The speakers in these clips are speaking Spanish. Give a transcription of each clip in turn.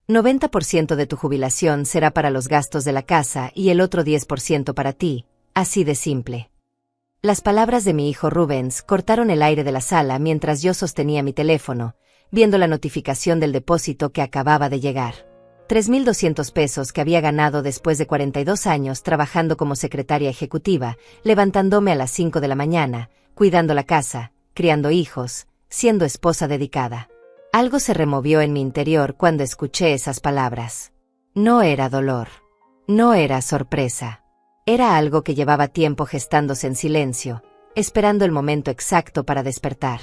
90% de tu jubilación será para los gastos de la casa y el otro 10% para ti, así de simple. Las palabras de mi hijo Rubens cortaron el aire de la sala mientras yo sostenía mi teléfono, viendo la notificación del depósito que acababa de llegar. 3,200 pesos que había ganado después de 42 años trabajando como secretaria ejecutiva, levantándome a las 5 de la mañana, cuidando la casa, criando hijos, siendo esposa dedicada. Algo se removió en mi interior cuando escuché esas palabras. No era dolor. No era sorpresa. Era algo que llevaba tiempo gestándose en silencio, esperando el momento exacto para despertar.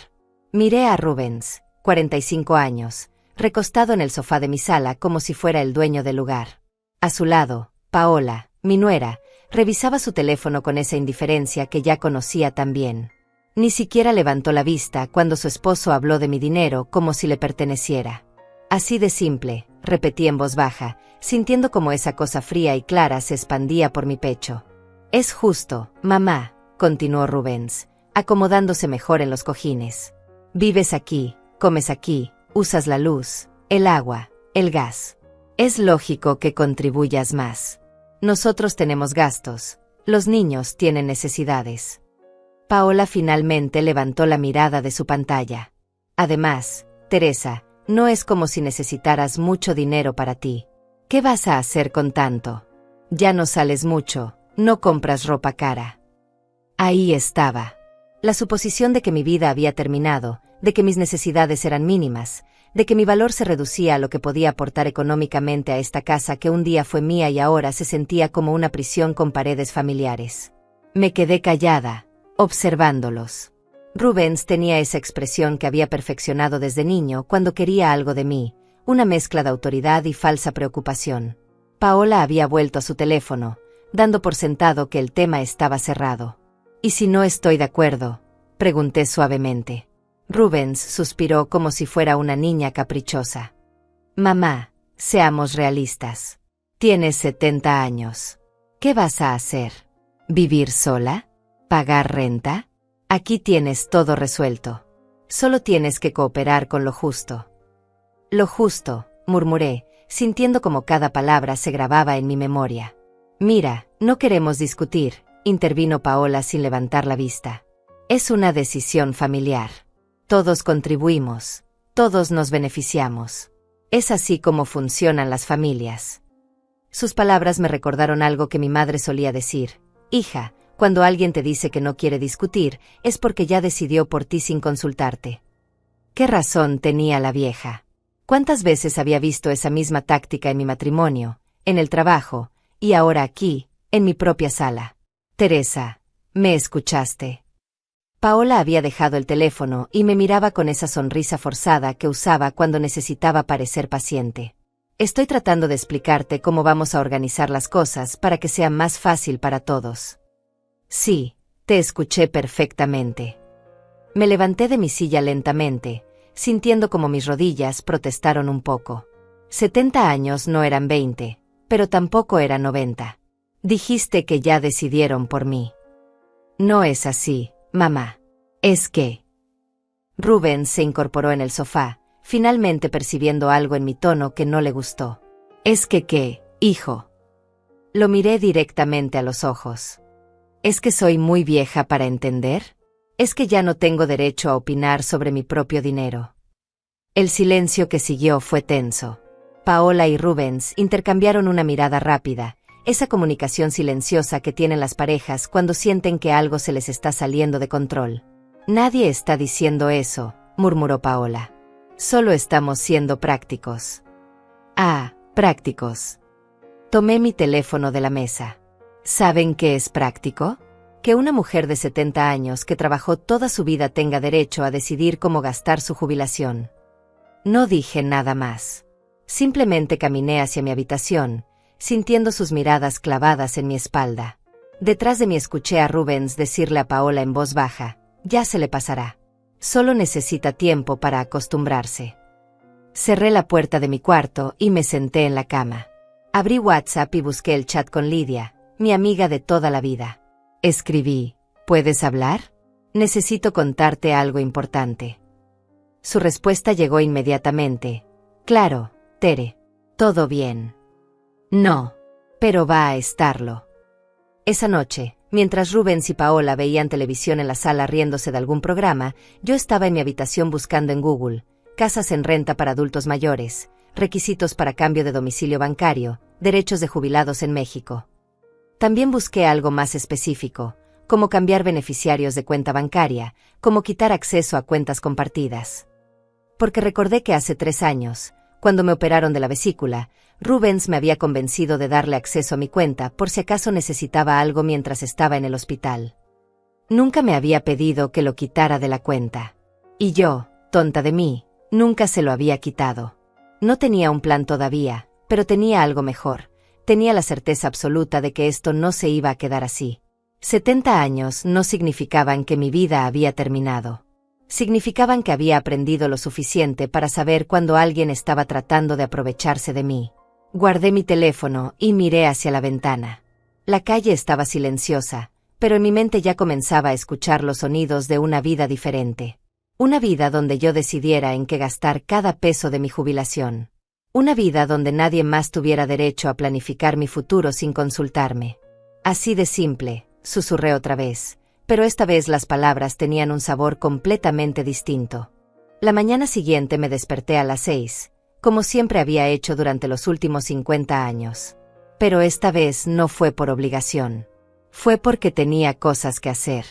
Miré a Rubens, 45 años, recostado en el sofá de mi sala como si fuera el dueño del lugar. A su lado, Paola, mi nuera, revisaba su teléfono con esa indiferencia que ya conocía tan bien. Ni siquiera levantó la vista cuando su esposo habló de mi dinero como si le perteneciera. Así de simple, repetí en voz baja, sintiendo como esa cosa fría y clara se expandía por mi pecho. Es justo, mamá, continuó Rubens, acomodándose mejor en los cojines. Vives aquí, comes aquí, usas la luz, el agua, el gas. Es lógico que contribuyas más. Nosotros tenemos gastos, los niños tienen necesidades. Paola finalmente levantó la mirada de su pantalla. Además, Teresa, no es como si necesitaras mucho dinero para ti. ¿Qué vas a hacer con tanto? Ya no sales mucho, no compras ropa cara. Ahí estaba. La suposición de que mi vida había terminado, de que mis necesidades eran mínimas, de que mi valor se reducía a lo que podía aportar económicamente a esta casa que un día fue mía y ahora se sentía como una prisión con paredes familiares. Me quedé callada, observándolos. Rubens tenía esa expresión que había perfeccionado desde niño cuando quería algo de mí, una mezcla de autoridad y falsa preocupación. Paola había vuelto a su teléfono, dando por sentado que el tema estaba cerrado. ¿Y si no estoy de acuerdo?, pregunté suavemente. Rubens suspiró como si fuera una niña caprichosa. Mamá, seamos realistas. Tienes 70 años. ¿Qué vas a hacer? ¿Vivir sola? ¿Pagar renta? Aquí tienes todo resuelto. Solo tienes que cooperar con lo justo. Lo justo, murmuré, sintiendo como cada palabra se grababa en mi memoria. Mira, no queremos discutir, intervino Paola sin levantar la vista. Es una decisión familiar. Todos contribuimos, todos nos beneficiamos. Es así como funcionan las familias. Sus palabras me recordaron algo que mi madre solía decir. Hija, cuando alguien te dice que no quiere discutir, es porque ya decidió por ti sin consultarte. ¿Qué razón tenía la vieja? ¿Cuántas veces había visto esa misma táctica en mi matrimonio, en el trabajo, y ahora aquí, en mi propia sala? Teresa, ¿me escuchaste? Paola había dejado el teléfono y me miraba con esa sonrisa forzada que usaba cuando necesitaba parecer paciente. Estoy tratando de explicarte cómo vamos a organizar las cosas para que sea más fácil para todos. Sí, te escuché perfectamente. Me levanté de mi silla lentamente, sintiendo como mis rodillas protestaron un poco. 70 años no eran 20, pero tampoco eran 90. Dijiste que ya decidieron por mí. No es así, mamá. Es que... Rubens se incorporó en el sofá, finalmente percibiendo algo en mi tono que no le gustó. Es que ¿qué, hijo? Lo miré directamente a los ojos. ¿Es que soy muy vieja para entender? ¿Es que ya no tengo derecho a opinar sobre mi propio dinero? El silencio que siguió fue tenso. Paola y Rubens intercambiaron una mirada rápida, esa comunicación silenciosa que tienen las parejas cuando sienten que algo se les está saliendo de control. Nadie está diciendo eso, murmuró Paola. Solo estamos siendo prácticos. Ah, prácticos. Tomé mi teléfono de la mesa. ¿Saben qué es práctico? Que una mujer de 70 años que trabajó toda su vida tenga derecho a decidir cómo gastar su jubilación. No dije nada más. Simplemente caminé hacia mi habitación, sintiendo sus miradas clavadas en mi espalda. Detrás de mí escuché a Rubens decirle a Paola en voz baja, ya se le pasará. Solo necesita tiempo para acostumbrarse. Cerré la puerta de mi cuarto y me senté en la cama. Abrí WhatsApp y busqué el chat con Lidia, mi amiga de toda la vida. Escribí, ¿puedes hablar? Necesito contarte algo importante. Su respuesta llegó inmediatamente. Claro, Tere. ¿Todo bien? No, pero va a estarlo. Esa noche, mientras Rubens y Paola veían televisión en la sala riéndose de algún programa, yo estaba en mi habitación buscando en Google, casas en renta para adultos mayores, requisitos para cambio de domicilio bancario, derechos de jubilados en México. También busqué algo más específico, como cambiar beneficiarios de cuenta bancaria, como quitar acceso a cuentas compartidas. Porque recordé que hace 3 años, cuando me operaron de la vesícula, Rubens me había convencido de darle acceso a mi cuenta por si acaso necesitaba algo mientras estaba en el hospital. Nunca me había pedido que lo quitara de la cuenta. Y yo, tonta de mí, nunca se lo había quitado. No tenía un plan todavía, pero tenía algo mejor. Tenía la certeza absoluta de que esto no se iba a quedar así. 70 años no significaban que mi vida había terminado. Significaban que había aprendido lo suficiente para saber cuando alguien estaba tratando de aprovecharse de mí. Guardé mi teléfono y miré hacia la ventana. La calle estaba silenciosa, pero en mi mente ya comenzaba a escuchar los sonidos de una vida diferente. Una vida donde yo decidiera en qué gastar cada peso de mi jubilación. Una vida donde nadie más tuviera derecho a planificar mi futuro sin consultarme. Así de simple, susurré otra vez, pero esta vez las palabras tenían un sabor completamente distinto. La mañana siguiente me desperté a las 6, como siempre había hecho durante los últimos 50 años. Pero esta vez no fue por obligación. Fue porque tenía cosas que hacer.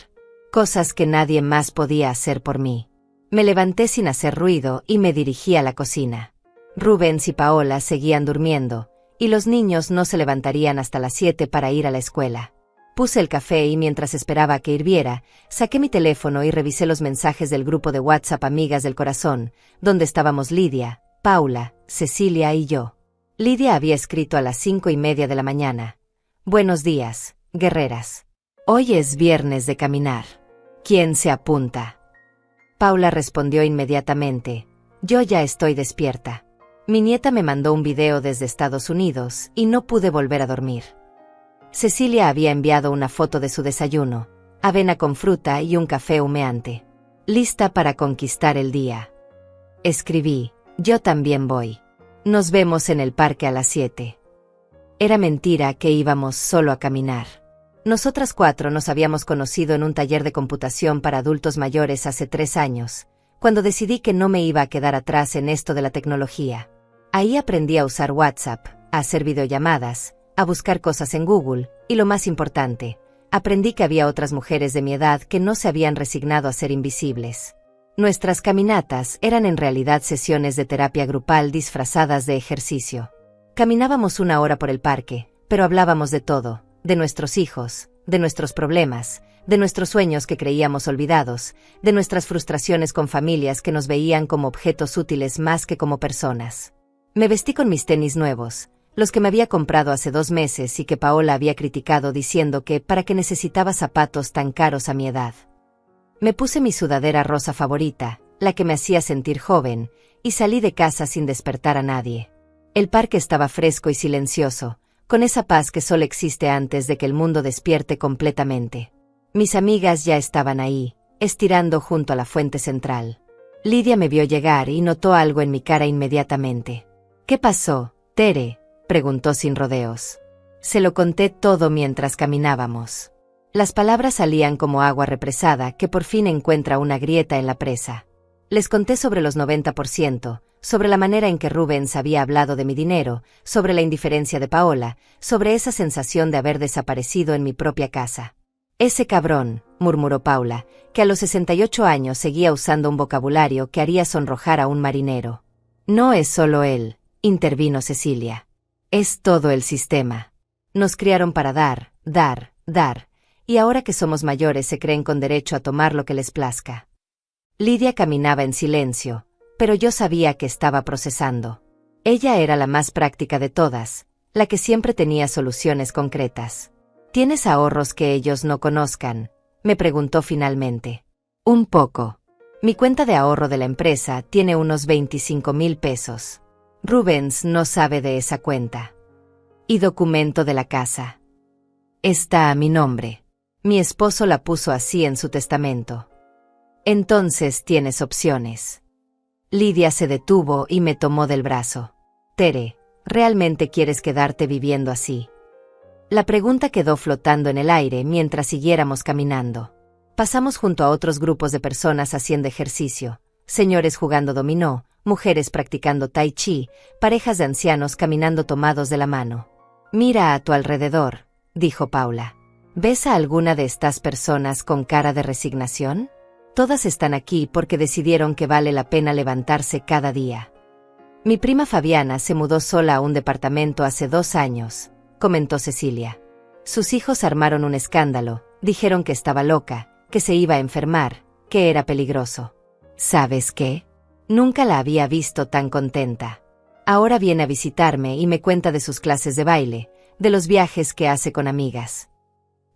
Cosas que nadie más podía hacer por mí. Me levanté sin hacer ruido y me dirigí a la cocina. Rubens y Paola seguían durmiendo, y los niños no se levantarían hasta las 7 para ir a la escuela. Puse el café y mientras esperaba a que hirviera, saqué mi teléfono y revisé los mensajes del grupo de WhatsApp Amigas del Corazón, donde estábamos Lidia, Paula, Cecilia y yo. Lidia había escrito a las 5:30 de la mañana. Buenos días, guerreras. Hoy es viernes de caminar. ¿Quién se apunta? Paula respondió inmediatamente. Yo ya estoy despierta. Mi nieta me mandó un video desde Estados Unidos y no pude volver a dormir. Cecilia había enviado una foto de su desayuno, avena con fruta y un café humeante. Lista para conquistar el día. Escribí, yo también voy. Nos vemos en el parque a las 7. Era mentira que íbamos solo a caminar. Nosotras 4 nos habíamos conocido en un taller de computación para adultos mayores hace 3 años, cuando decidí que no me iba a quedar atrás en esto de la tecnología. Ahí aprendí a usar WhatsApp, a hacer videollamadas, a buscar cosas en Google, y lo más importante, aprendí que había otras mujeres de mi edad que no se habían resignado a ser invisibles. Nuestras caminatas eran en realidad sesiones de terapia grupal disfrazadas de ejercicio. Caminábamos 1 hora por el parque, pero hablábamos de todo, de nuestros hijos, de nuestros problemas, de nuestros sueños que creíamos olvidados, de nuestras frustraciones con familias que nos veían como objetos útiles más que como personas. Me vestí con mis tenis nuevos, los que me había comprado hace 2 meses y que Paola había criticado diciendo que para qué necesitaba zapatos tan caros a mi edad. Me puse mi sudadera rosa favorita, la que me hacía sentir joven, y salí de casa sin despertar a nadie. El parque estaba fresco y silencioso, con esa paz que solo existe antes de que el mundo despierte completamente. Mis amigas ya estaban ahí, estirando junto a la fuente central. Lidia me vio llegar y notó algo en mi cara inmediatamente. ¿Qué pasó, Tere?, preguntó sin rodeos. Se lo conté todo mientras caminábamos. Las palabras salían como agua represada que por fin encuentra una grieta en la presa. Les conté sobre los 90%, sobre la manera en que Rubens había hablado de mi dinero, sobre la indiferencia de Paola, sobre esa sensación de haber desaparecido en mi propia casa. Ese cabrón, murmuró Paula, que a los 68 años seguía usando un vocabulario que haría sonrojar a un marinero. No es solo él, intervino Cecilia. Es todo el sistema. Nos criaron para dar, dar, dar, y ahora que somos mayores se creen con derecho a tomar lo que les plazca. Lidia caminaba en silencio, pero yo sabía que estaba procesando. Ella era la más práctica de todas, la que siempre tenía soluciones concretas. ¿Tienes ahorros que ellos no conozcan?, me preguntó finalmente. Un poco. Mi cuenta de ahorro de la empresa tiene unos 25,000 pesos. Rubens no sabe de esa cuenta. ¿Y documento de la casa? Está a mi nombre. Mi esposo la puso así en su testamento. Entonces tienes opciones. Lidia se detuvo y me tomó del brazo. Tere, ¿Realmente quieres quedarte viviendo así? La pregunta quedó flotando en el aire mientras siguiéramos caminando. Pasamos junto a otros grupos de personas haciendo ejercicio, señores jugando dominó, mujeres practicando tai chi, parejas de ancianos caminando tomados de la mano. Mira a tu alrededor, dijo Paula. ¿Ves a alguna de estas personas con cara de resignación? Todas están aquí porque decidieron que vale la pena levantarse cada día. Mi prima Fabiana se mudó sola a un departamento hace 2 años, comentó Cecilia. Sus hijos armaron un escándalo, dijeron que estaba loca, que se iba a enfermar, que era peligroso. ¿Sabes qué? Nunca la había visto tan contenta. Ahora viene a visitarme y me cuenta de sus clases de baile, de los viajes que hace con amigas.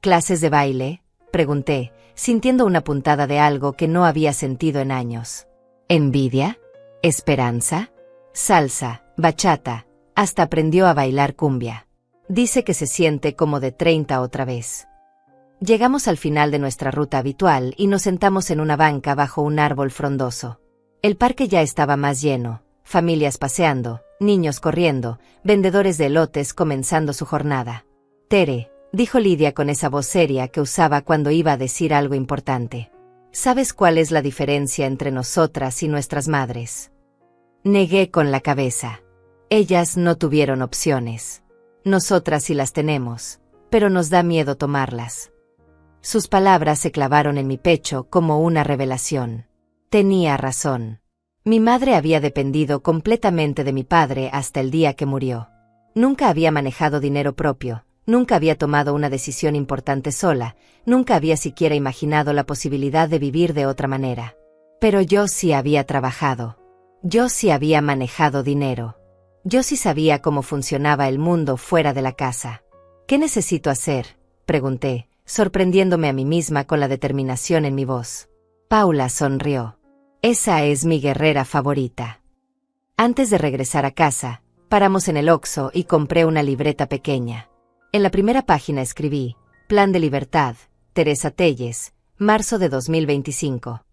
¿Clases de baile?, pregunté, sintiendo una puntada de algo que no había sentido en años. ¿Envidia? ¿Esperanza? Salsa, bachata, hasta aprendió a bailar cumbia. Dice que se siente como de 30 otra vez. Llegamos al final de nuestra ruta habitual y nos sentamos en una banca bajo un árbol frondoso. El parque ya estaba más lleno, familias paseando, niños corriendo, vendedores de elotes comenzando su jornada. Tere, dijo Lidia con esa voz seria que usaba cuando iba a decir algo importante. ¿Sabes cuál es la diferencia entre nosotras y nuestras madres? Negué con la cabeza. Ellas no tuvieron opciones. Nosotras sí las tenemos, pero nos da miedo tomarlas. Sus palabras se clavaron en mi pecho como una revelación. Tenía razón. Mi madre había dependido completamente de mi padre hasta el día que murió. Nunca había manejado dinero propio, nunca había tomado una decisión importante sola, nunca había siquiera imaginado la posibilidad de vivir de otra manera. Pero yo sí había trabajado. Yo sí había manejado dinero. Yo sí sabía cómo funcionaba el mundo fuera de la casa. ¿Qué necesito hacer?, pregunté, sorprendiéndome a mí misma con la determinación en mi voz. Paula sonrió. Esa es mi guerrera favorita. Antes de regresar a casa, paramos en el Oxxo y compré una libreta pequeña. En la primera página escribí, Plan de Libertad, Teresa Telles, marzo de 2025.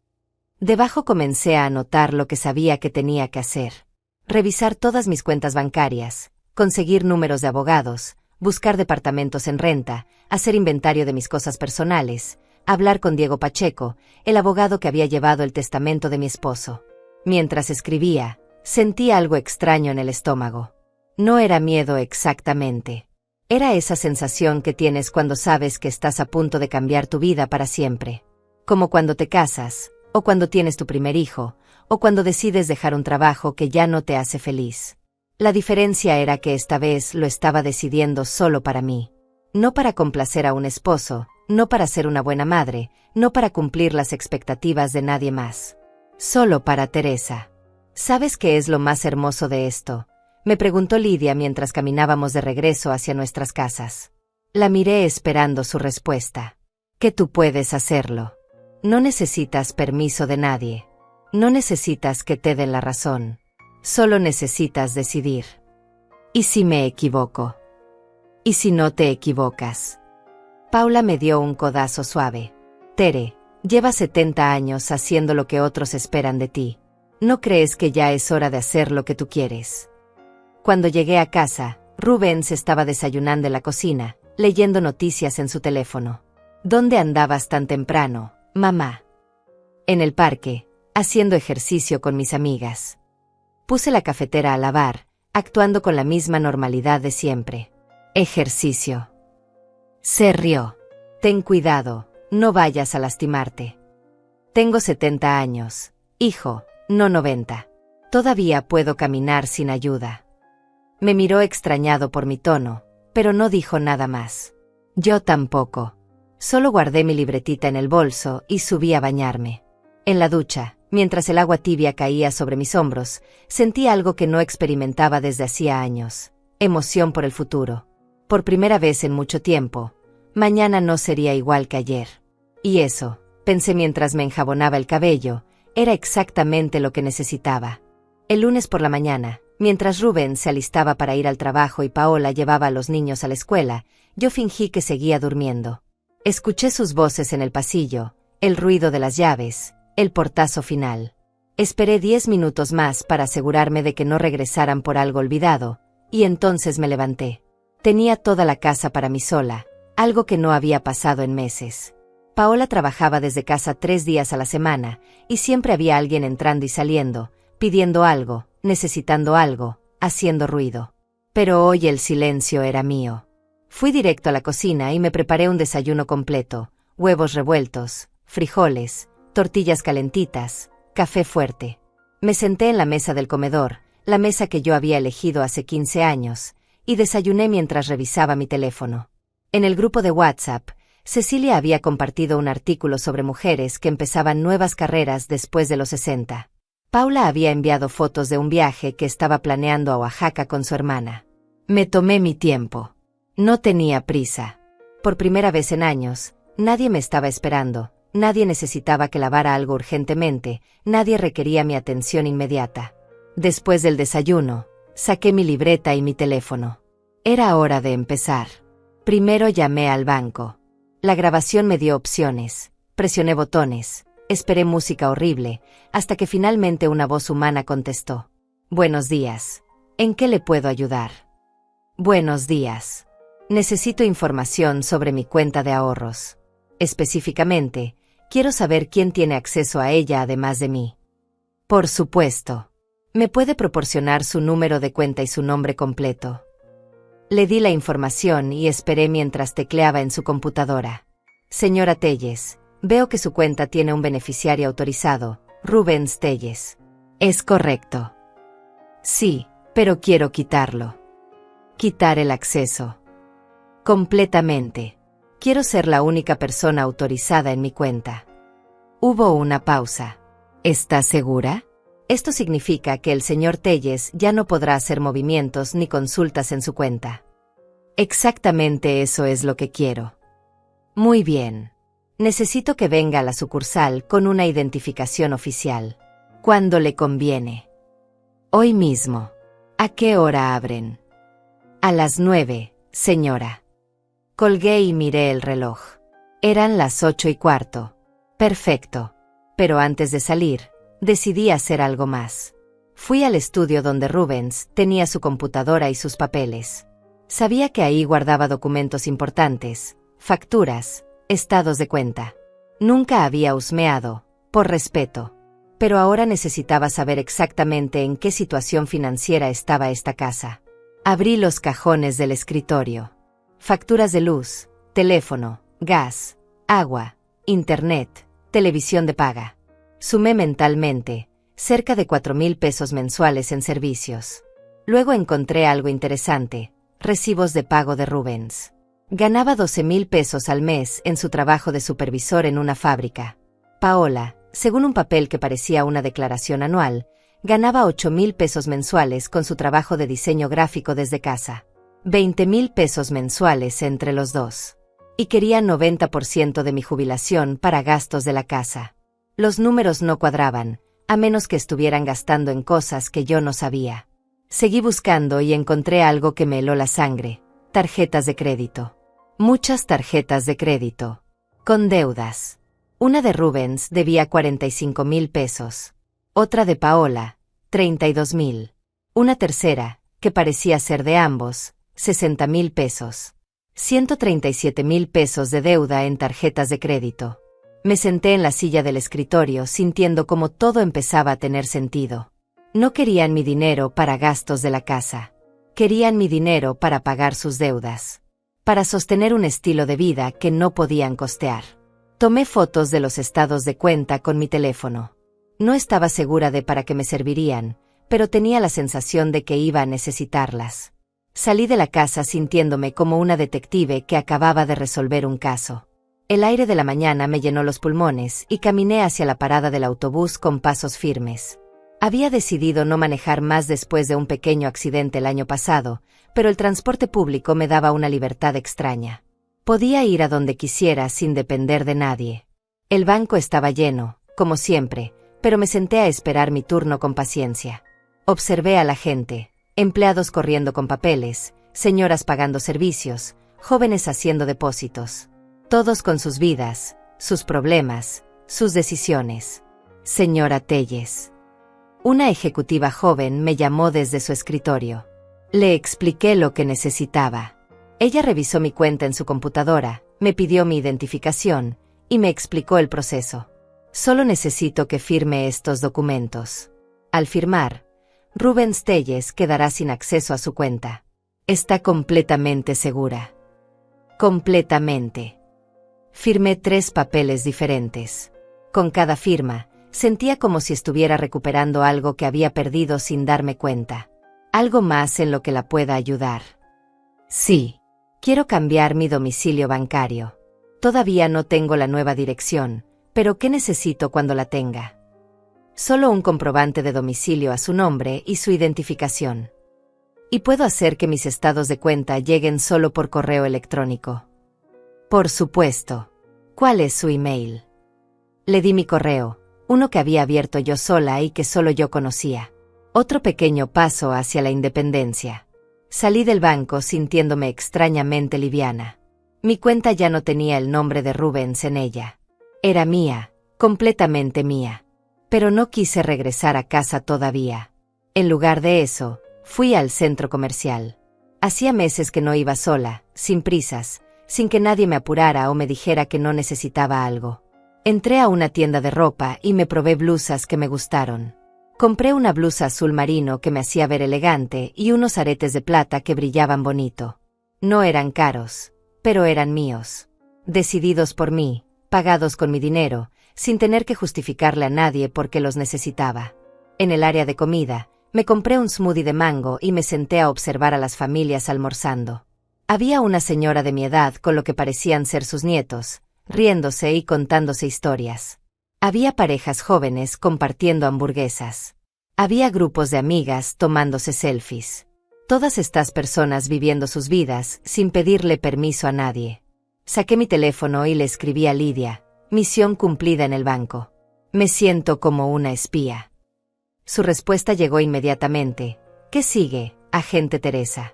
Debajo comencé a anotar lo que sabía que tenía que hacer. Revisar todas mis cuentas bancarias, conseguir números de abogados, buscar departamentos en renta, hacer inventario de mis cosas personales, hablar con Diego Pacheco, el abogado que había llevado el testamento de mi esposo. Mientras escribía, sentí algo extraño en el estómago. No era miedo exactamente. Era esa sensación que tienes cuando sabes que estás a punto de cambiar tu vida para siempre. Como cuando te casas, o cuando tienes tu primer hijo, o cuando decides dejar un trabajo que ya no te hace feliz. La diferencia era que esta vez lo estaba decidiendo solo para mí. No para complacer a un esposo, no para ser una buena madre, no para cumplir las expectativas de nadie más. Solo para Teresa. ¿Sabes qué es lo más hermoso de esto?, me preguntó Lidia mientras caminábamos de regreso hacia nuestras casas. La miré esperando su respuesta. Que tú puedes hacerlo. No necesitas permiso de nadie. No necesitas que te den la razón. Solo necesitas decidir. ¿Y si me equivoco? ¿Y si no te equivocas? Paula me dio un codazo suave. Tere, llevas 70 años haciendo lo que otros esperan de ti. ¿No crees que ya es hora de hacer lo que tú quieres? Cuando llegué a casa, Rubens estaba desayunando en la cocina, leyendo noticias en su teléfono. ¿Dónde andabas tan temprano, mamá? En el parque, haciendo ejercicio con mis amigas. Puse la cafetera a lavar, actuando con la misma normalidad de siempre. Ejercicio. Se rió. Ten cuidado, no vayas a lastimarte. Tengo 70 años, hijo, no 90. Todavía puedo caminar sin ayuda. Me miró extrañado por mi tono, pero no dijo nada más. Yo tampoco. Solo guardé mi libretita en el bolso y subí a bañarme. En la ducha, mientras el agua tibia caía sobre mis hombros, sentí algo que no experimentaba desde hacía años. Emoción por el futuro. Por primera vez en mucho tiempo, mañana no sería igual que ayer. Y eso, pensé mientras me enjabonaba el cabello, era exactamente lo que necesitaba. El lunes por la mañana, mientras Rubén se alistaba para ir al trabajo y Paola llevaba a los niños a la escuela, yo fingí que seguía durmiendo. Escuché sus voces en el pasillo, el ruido de las llaves, el portazo final. Esperé 10 minutos más para asegurarme de que no regresaran por algo olvidado, Y entonces me levanté. Tenía toda la casa para mí sola, algo que no había pasado en meses. Paola trabajaba desde casa 3 días a la semana, y siempre había alguien entrando y saliendo, pidiendo algo, necesitando algo, haciendo ruido. Pero hoy el silencio era mío. Fui directo a la cocina y me preparé un desayuno completo: huevos revueltos, frijoles, tortillas calentitas, café fuerte. Me senté en la mesa del comedor, la mesa que yo había elegido hace 15 años, y desayuné mientras revisaba mi teléfono. En el grupo de WhatsApp, Cecilia había compartido un artículo sobre mujeres que empezaban nuevas carreras después de los 60. Paula había enviado fotos de un viaje que estaba planeando a Oaxaca con su hermana. Me tomé mi tiempo. No tenía prisa. Por primera vez en años, nadie me estaba esperando, nadie necesitaba que lavara algo urgentemente, nadie requería mi atención inmediata. Después del desayuno, saqué mi libreta y mi teléfono. Era hora de empezar. Primero llamé al banco. La grabación me dio opciones, presioné botones, esperé música horrible, hasta que finalmente una voz humana contestó. Buenos días. ¿En qué le puedo ayudar? Buenos días. Necesito información sobre mi cuenta de ahorros. Específicamente, quiero saber quién tiene acceso a ella además de mí. Por supuesto. ¿Me puede proporcionar su número de cuenta y su nombre completo? Le di la información y esperé mientras tecleaba en su computadora. Señora Telles, veo que su cuenta tiene un beneficiario autorizado, Rubens Telles. ¿Es correcto? Sí, pero quiero quitarlo. Quitar el acceso. Completamente. Quiero ser la única persona autorizada en mi cuenta. Hubo una pausa. ¿Está segura? Esto significa que el señor Telles ya no podrá hacer movimientos ni consultas en su cuenta. Exactamente eso es lo que quiero. Muy bien. Necesito que venga a la sucursal con una identificación oficial. ¿Cuándo le conviene? Hoy mismo. ¿A qué hora abren? A las 9, señora. Colgué y miré el reloj. Eran las 8:15. Perfecto. Pero antes de salir, decidí hacer algo más. Fui al estudio donde Rubens tenía su computadora y sus papeles. Sabía que ahí guardaba documentos importantes, facturas, estados de cuenta. Nunca había husmeado, por respeto. Pero ahora necesitaba saber exactamente en qué situación financiera estaba esta casa. Abrí los cajones del escritorio. Facturas de luz, teléfono, gas, agua, internet, televisión de paga. Sumé mentalmente, cerca de 4,000 pesos mensuales en servicios. Luego encontré algo interesante: recibos de pago de Rubens. Ganaba 12,000 pesos al mes en su trabajo de supervisor en una fábrica. Paola, según un papel que parecía una declaración anual, ganaba 8,000 pesos mensuales con su trabajo de diseño gráfico desde casa. 20,000 pesos mensuales entre los dos. Y querían 90% de mi jubilación para gastos de la casa. Los números no cuadraban, a menos que estuvieran gastando en cosas que yo no sabía. Seguí buscando y encontré algo que me heló la sangre: tarjetas de crédito. Muchas tarjetas de crédito. Con deudas. Una de Rubens debía 45,000 pesos. Otra de Paola, 32,000. Una tercera, que parecía ser de ambos, 60,000 pesos. 137,000 pesos de deuda en tarjetas de crédito. Me senté en la silla del escritorio sintiendo como todo empezaba a tener sentido. No querían mi dinero para gastos de la casa. Querían mi dinero para pagar sus deudas. Para sostener un estilo de vida que no podían costear. Tomé fotos de los estados de cuenta con mi teléfono. No estaba segura de para qué me servirían, pero tenía la sensación de que iba a necesitarlas. Salí de la casa sintiéndome como una detective que acababa de resolver un caso. El aire de la mañana me llenó los pulmones y caminé hacia la parada del autobús con pasos firmes. Había decidido no manejar más después de un pequeño accidente el año pasado, pero el transporte público me daba una libertad extraña. Podía ir a donde quisiera sin depender de nadie. El banco estaba lleno, como siempre, pero me senté a esperar mi turno con paciencia. Observé a la gente, empleados corriendo con papeles, señoras pagando servicios, jóvenes haciendo depósitos. Todos con sus vidas, sus problemas, sus decisiones. Señora Telles. Una ejecutiva joven me llamó desde su escritorio. Le expliqué lo que necesitaba. Ella revisó mi cuenta en su computadora, me pidió mi identificación y me explicó el proceso. Solo necesito que firme estos documentos. Al firmar, Rubens Telles quedará sin acceso a su cuenta. Está completamente segura. Completamente. Firmé 3 papeles diferentes. Con cada firma, sentía como si estuviera recuperando algo que había perdido sin darme cuenta. Algo más en lo que la pueda ayudar. Sí. Quiero cambiar mi domicilio bancario. Todavía no tengo la nueva dirección, pero ¿qué necesito cuando la tenga? Solo un comprobante de domicilio a su nombre y su identificación. Y puedo hacer que mis estados de cuenta lleguen solo por correo electrónico. Por supuesto. ¿Cuál es su email? Le di mi correo, uno que había abierto yo sola y que solo yo conocía. Otro pequeño paso hacia la independencia. Salí del banco sintiéndome extrañamente liviana. Mi cuenta ya no tenía el nombre de Rubens en ella. Era mía, completamente mía. Pero no quise regresar a casa todavía. En lugar de eso, fui al centro comercial. Hacía meses que no iba sola, sin prisas, sin que nadie me apurara o me dijera que no necesitaba algo. Entré a una tienda de ropa y me probé blusas que me gustaron. Compré una blusa azul marino que me hacía ver elegante y unos aretes de plata que brillaban bonito. No eran caros, pero eran míos. Decididos por mí, pagados con mi dinero, sin tener que justificarle a nadie por qué los necesitaba. En el área de comida, me compré un smoothie de mango y me senté a observar a las familias almorzando. Había una señora de mi edad con lo que parecían ser sus nietos, riéndose y contándose historias. Había parejas jóvenes compartiendo hamburguesas. Había grupos de amigas tomándose selfies. Todas estas personas viviendo sus vidas sin pedirle permiso a nadie. Saqué mi teléfono y le escribí a Lidia, misión cumplida en el banco. Me siento como una espía. Su respuesta llegó inmediatamente. ¿Qué sigue, agente Teresa?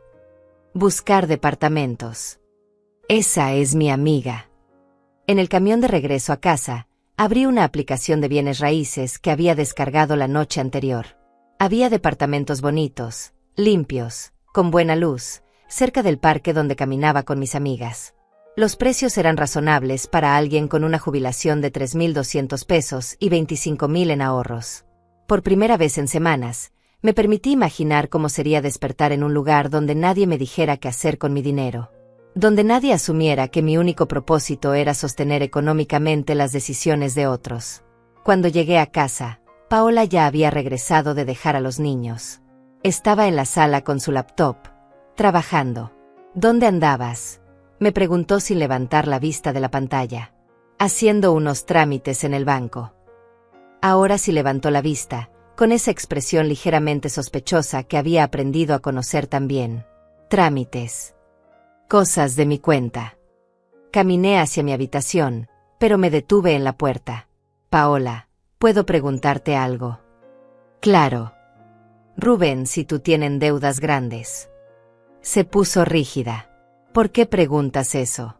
Buscar departamentos. Esa es mi amiga. En el camión de regreso a casa, abrí una aplicación de bienes raíces que había descargado la noche anterior. Había departamentos bonitos, limpios, con buena luz, cerca del parque donde caminaba con mis amigas. Los precios eran razonables para alguien con una jubilación de 3.200 pesos y 25.000 en ahorros. Por primera vez en semanas, me permití imaginar cómo sería despertar en un lugar donde nadie me dijera qué hacer con mi dinero. Donde nadie asumiera que mi único propósito era sostener económicamente las decisiones de otros. Cuando llegué a casa, Paola ya había regresado de dejar a los niños. Estaba en la sala con su laptop, trabajando. ¿Dónde andabas?, me preguntó sin levantar la vista de la pantalla. Haciendo unos trámites en el banco. Ahora sí levantó la vista, con esa expresión ligeramente sospechosa que había aprendido a conocer tan bien. Trámites. Cosas de mi cuenta. Caminé hacia mi habitación, pero me detuve en la puerta. Paola, ¿puedo preguntarte algo? Claro. Rubens y tú tienen deudas grandes. Se puso rígida. ¿Por qué preguntas eso?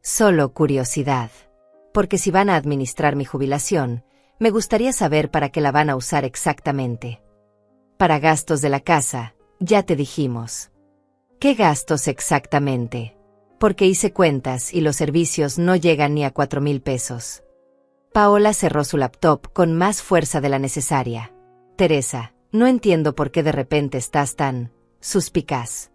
Solo curiosidad. Porque si van a administrar mi jubilación, me gustaría saber para qué la van a usar exactamente. Para gastos de la casa, ya te dijimos. ¿Qué gastos exactamente? Porque hice cuentas y los servicios no llegan ni a 4.000 pesos. Paola cerró su laptop con más fuerza de la necesaria. Teresa, no entiendo por qué de repente estás tan suspicaz.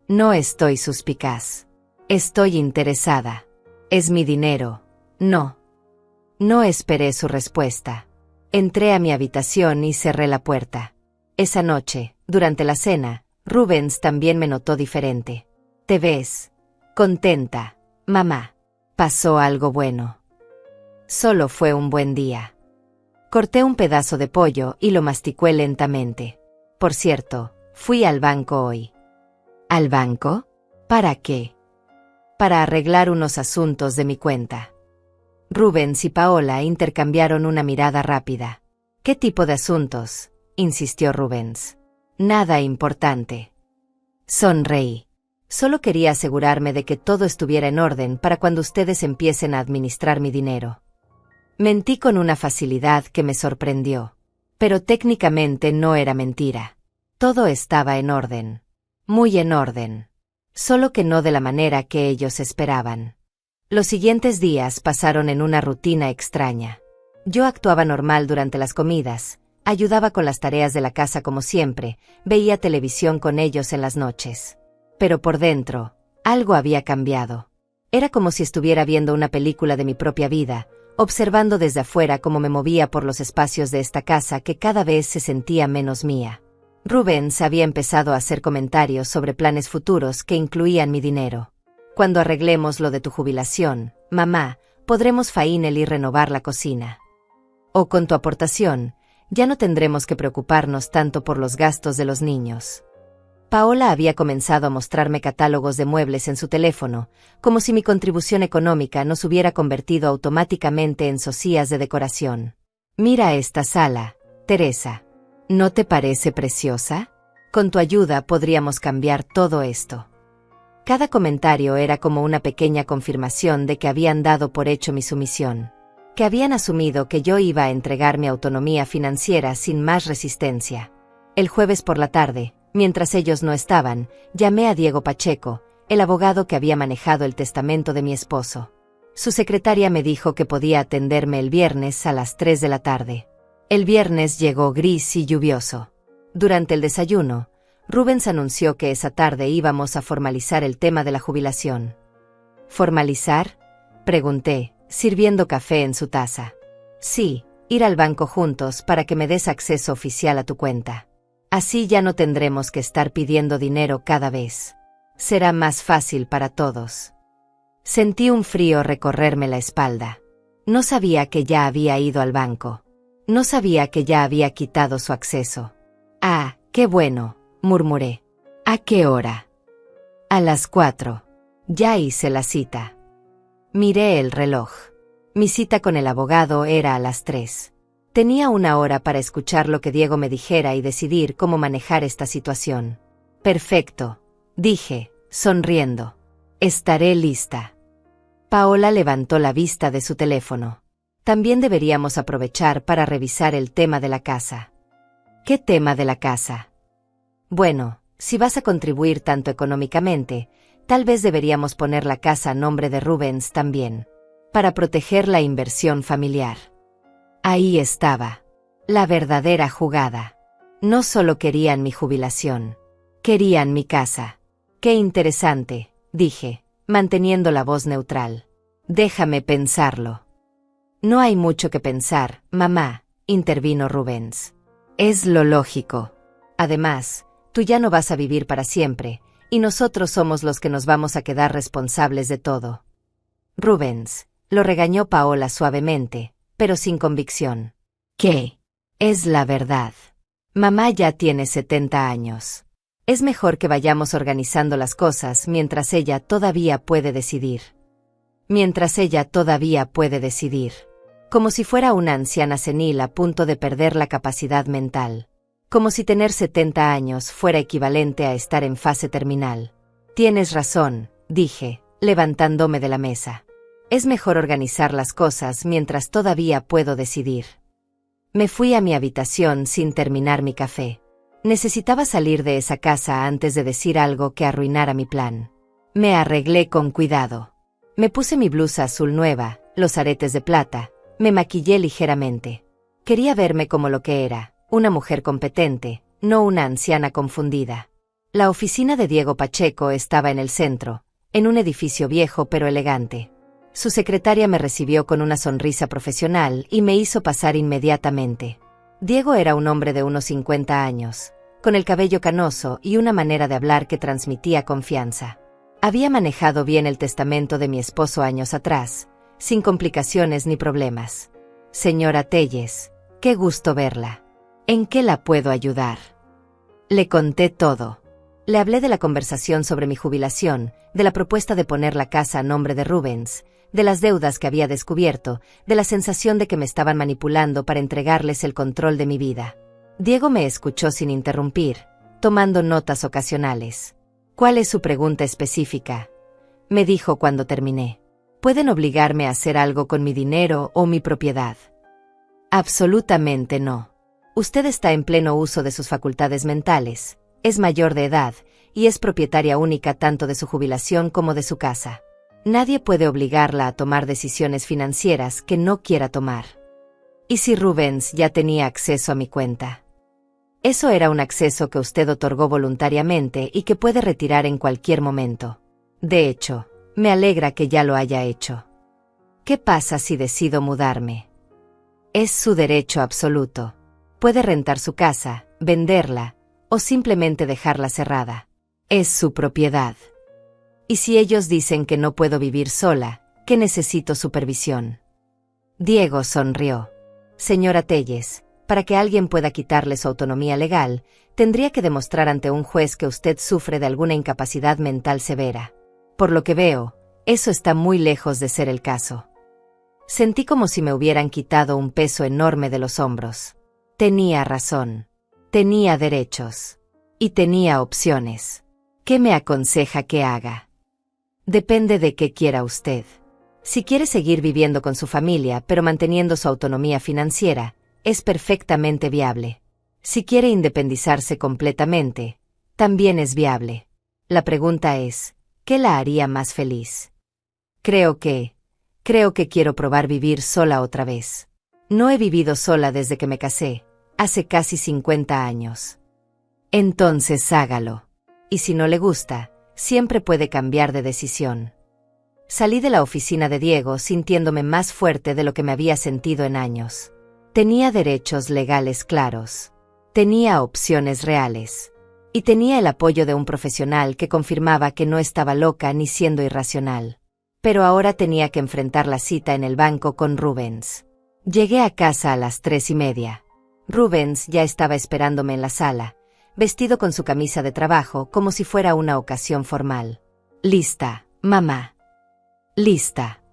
No estoy suspicaz. Estoy interesada. Es mi dinero. No. No esperé su respuesta. Entré a mi habitación y cerré la puerta. Esa noche, durante la cena, Rubens también me notó diferente. ¿Te ves contenta, mamá? ¿Pasó algo bueno? Solo fue un buen día. Corté un pedazo de pollo y lo masticé lentamente. Por cierto, fui al banco hoy. ¿Al banco? ¿Para qué? Para arreglar unos asuntos de mi cuenta. Rubens y Paola intercambiaron una mirada rápida. ¿Qué tipo de asuntos?, insistió Rubens. Nada importante. Sonreí. Solo quería asegurarme de que todo estuviera en orden para cuando ustedes empiecen a administrar mi dinero. Mentí con una facilidad que me sorprendió. Pero técnicamente no era mentira. Todo estaba en orden. Muy en orden. Solo que no de la manera que ellos esperaban. Los siguientes días pasaron en una rutina extraña. Yo actuaba normal durante las comidas, ayudaba con las tareas de la casa como siempre, veía televisión con ellos en las noches. Pero por dentro, algo había cambiado. Era como si estuviera viendo una película de mi propia vida, observando desde afuera cómo me movía por los espacios de esta casa que cada vez se sentía menos mía. Rubens había empezado a hacer comentarios sobre planes futuros que incluían mi dinero. Cuando arreglemos lo de tu jubilación, mamá, podremos faínel y renovar la cocina. O con tu aportación, ya no tendremos que preocuparnos tanto por los gastos de los niños. Paola había comenzado a mostrarme catálogos de muebles en su teléfono, como si mi contribución económica nos hubiera convertido automáticamente en socias de decoración. Mira esta sala, Teresa. ¿No te parece preciosa? Con tu ayuda podríamos cambiar todo esto. Cada comentario era como una pequeña confirmación de que habían dado por hecho mi sumisión, que habían asumido que yo iba a entregar mi autonomía financiera sin más resistencia. El jueves por la tarde, mientras ellos no estaban, llamé a Diego Pacheco, el abogado que había manejado el testamento de mi esposo. Su secretaria me dijo que podía atenderme el viernes a las 3 de la tarde. El viernes llegó gris y lluvioso. Durante el desayuno, Rubens anunció que esa tarde íbamos a formalizar el tema de la jubilación. ¿Formalizar?, pregunté, sirviendo café en su taza. Sí, ir al banco juntos para que me des acceso oficial a tu cuenta. Así ya no tendremos que estar pidiendo dinero cada vez. Será más fácil para todos. Sentí un frío recorrerme la espalda. No sabía que ya había ido al banco. No sabía que ya había quitado su acceso. Ah, qué bueno, murmuré. ¿A qué hora? A las 4. Ya hice la cita. Miré el reloj. Mi cita con el abogado era a las 3. Tenía una hora para escuchar lo que Diego me dijera y decidir cómo manejar esta situación. Perfecto, dije, sonriendo. Estaré lista. Paola levantó la vista de su teléfono. También deberíamos aprovechar para revisar el tema de la casa. ¿Qué tema de la casa? Bueno, si vas a contribuir tanto económicamente, tal vez deberíamos poner la casa a nombre de Rubens también, para proteger la inversión familiar. Ahí estaba. La verdadera jugada. No solo querían mi jubilación. Querían mi casa. Qué interesante, dije, manteniendo la voz neutral. Déjame pensarlo. No hay mucho que pensar, mamá, intervino Rubens. Es lo lógico. Además, tú ya no vas a vivir para siempre, y nosotros somos los que nos vamos a quedar responsables de todo. Rubens, lo regañó Paola suavemente, pero sin convicción. ¿Qué? Es la verdad. Mamá ya tiene 70 años. Es mejor que vayamos organizando las cosas mientras ella todavía puede decidir. Mientras ella todavía puede decidir. Como si fuera una anciana senil a punto de perder la capacidad mental. Como si tener 70 años fuera equivalente a estar en fase terminal. Tienes razón, dije, levantándome de la mesa. Es mejor organizar las cosas mientras todavía puedo decidir. Me fui a mi habitación sin terminar mi café. Necesitaba salir de esa casa antes de decir algo que arruinara mi plan. Me arreglé con cuidado. Me puse mi blusa azul nueva, los aretes de plata, me maquillé ligeramente. Quería verme como lo que era, una mujer competente, no una anciana confundida. La oficina de Diego Pacheco estaba en el centro, en un edificio viejo pero elegante. Su secretaria me recibió con una sonrisa profesional y me hizo pasar inmediatamente. Diego era un hombre de unos 50 años, con el cabello canoso y una manera de hablar que transmitía confianza. Había manejado bien el testamento de mi esposo años atrás, sin complicaciones ni problemas. Señora Telles, qué gusto verla. ¿En qué la puedo ayudar? Le conté todo. Le hablé de la conversación sobre mi jubilación, de la propuesta de poner la casa a nombre de Rubens, de las deudas que había descubierto, de la sensación de que me estaban manipulando para entregarles el control de mi vida. Diego me escuchó sin interrumpir, tomando notas ocasionales. ¿Cuál es su pregunta específica?, me dijo cuando terminé. ¿Pueden obligarme a hacer algo con mi dinero o mi propiedad? Absolutamente no. Usted está en pleno uso de sus facultades mentales, es mayor de edad, y es propietaria única tanto de su jubilación como de su casa. Nadie puede obligarla a tomar decisiones financieras que no quiera tomar. ¿Y si Rubens ya tenía acceso a mi cuenta? Eso era un acceso que usted otorgó voluntariamente y que puede retirar en cualquier momento. De hecho, me alegra que ya lo haya hecho. ¿Qué pasa si decido mudarme? Es su derecho absoluto. Puede rentar su casa, venderla, o simplemente dejarla cerrada. Es su propiedad. Y si ellos dicen que no puedo vivir sola, que necesito supervisión. Diego sonrió. Señora Telles, para que alguien pueda quitarle su autonomía legal, tendría que demostrar ante un juez que usted sufre de alguna incapacidad mental severa. Por lo que veo, eso está muy lejos de ser el caso. Sentí como si me hubieran quitado un peso enorme de los hombros. Tenía razón. Tenía derechos. Y tenía opciones. ¿Qué me aconseja que haga? Depende de qué quiera usted. Si quiere seguir viviendo con su familia pero manteniendo su autonomía financiera, es perfectamente viable. Si quiere independizarse completamente, también es viable. La pregunta es, ¿qué la haría más feliz? Creo que quiero probar vivir sola otra vez. No he vivido sola desde que me casé, hace casi 50 años. Entonces hágalo. Y si no le gusta, siempre puede cambiar de decisión. Salí de la oficina de Diego sintiéndome más fuerte de lo que me había sentido en años. Tenía derechos legales claros. Tenía opciones reales. Y tenía el apoyo de un profesional que confirmaba que no estaba loca ni siendo irracional. Pero ahora tenía que enfrentar la cita en el banco con Rubens. Llegué a casa a las 3:30. Rubens ya estaba esperándome en la sala, vestido con su camisa de trabajo como si fuera una ocasión formal. «Lista, mamá. Lista».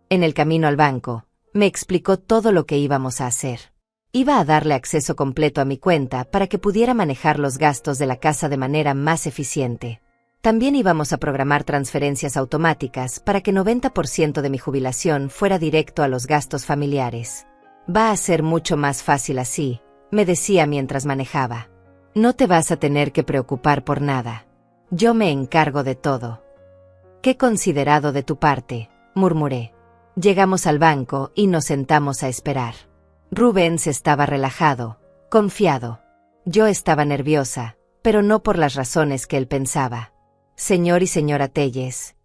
En el camino al banco, me explicó todo lo que íbamos a hacer. Iba a darle acceso completo a mi cuenta para que pudiera manejar los gastos de la casa de manera más eficiente. También íbamos a programar transferencias automáticas para que 90% de mi jubilación fuera directo a los gastos familiares. Va a ser mucho más fácil así, me decía mientras manejaba. No te vas a tener que preocupar por nada. Yo me encargo de todo. Qué considerado de tu parte, murmuré. Llegamos al banco y nos sentamos a esperar. Rubens estaba relajado, confiado. Yo estaba nerviosa, pero no por las razones que él pensaba. Señor y señora Telles.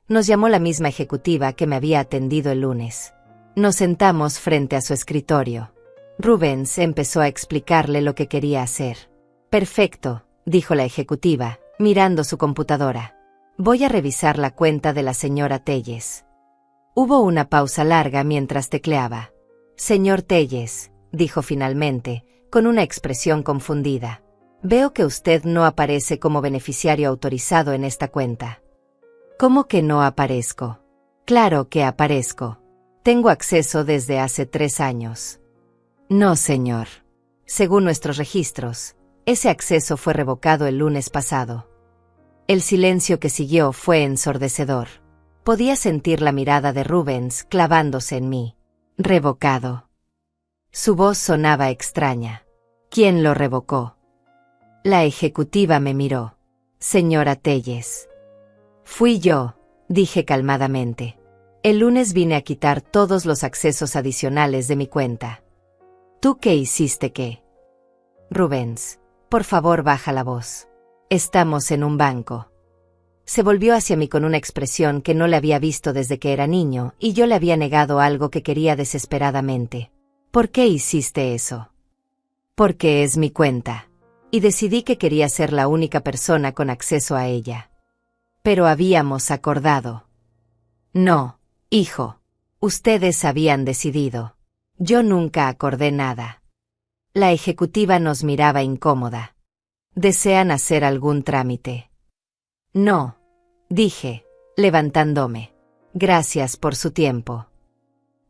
Nos llamó la misma ejecutiva que me había atendido el lunes. Nos sentamos frente a su escritorio. Rubens empezó a explicarle lo que quería hacer. Perfecto, dijo la ejecutiva, mirando su computadora. Voy a revisar la cuenta de la señora Telles. Hubo una pausa larga mientras tecleaba. Señor Telles, dijo finalmente, con una expresión confundida. Veo que usted no aparece como beneficiario autorizado en esta cuenta. ¿Cómo que no aparezco? Claro que aparezco. Tengo acceso desde hace 3 años. No, señor. Según nuestros registros, ese acceso fue revocado el lunes pasado. El silencio que siguió fue ensordecedor. Podía sentir la mirada de Rubens clavándose en mí. Revocado. Su voz sonaba extraña. ¿Quién lo revocó? La ejecutiva me miró. Señora Telles. Fui yo, dije calmadamente. El lunes vine a quitar todos los accesos adicionales de mi cuenta. ¿Tú qué hiciste qué? Rubens, por favor baja la voz. Estamos en un banco. Se volvió hacia mí con una expresión que no le había visto desde que era niño y yo le había negado algo que quería desesperadamente. ¿Por qué hiciste eso? Porque es mi cuenta. Y decidí que quería ser la única persona con acceso a ella. Pero habíamos acordado. No, hijo. Ustedes habían decidido. Yo nunca acordé nada. La ejecutiva nos miraba incómoda. ¿Desean hacer algún trámite? No, dije, levantándome. Gracias por su tiempo.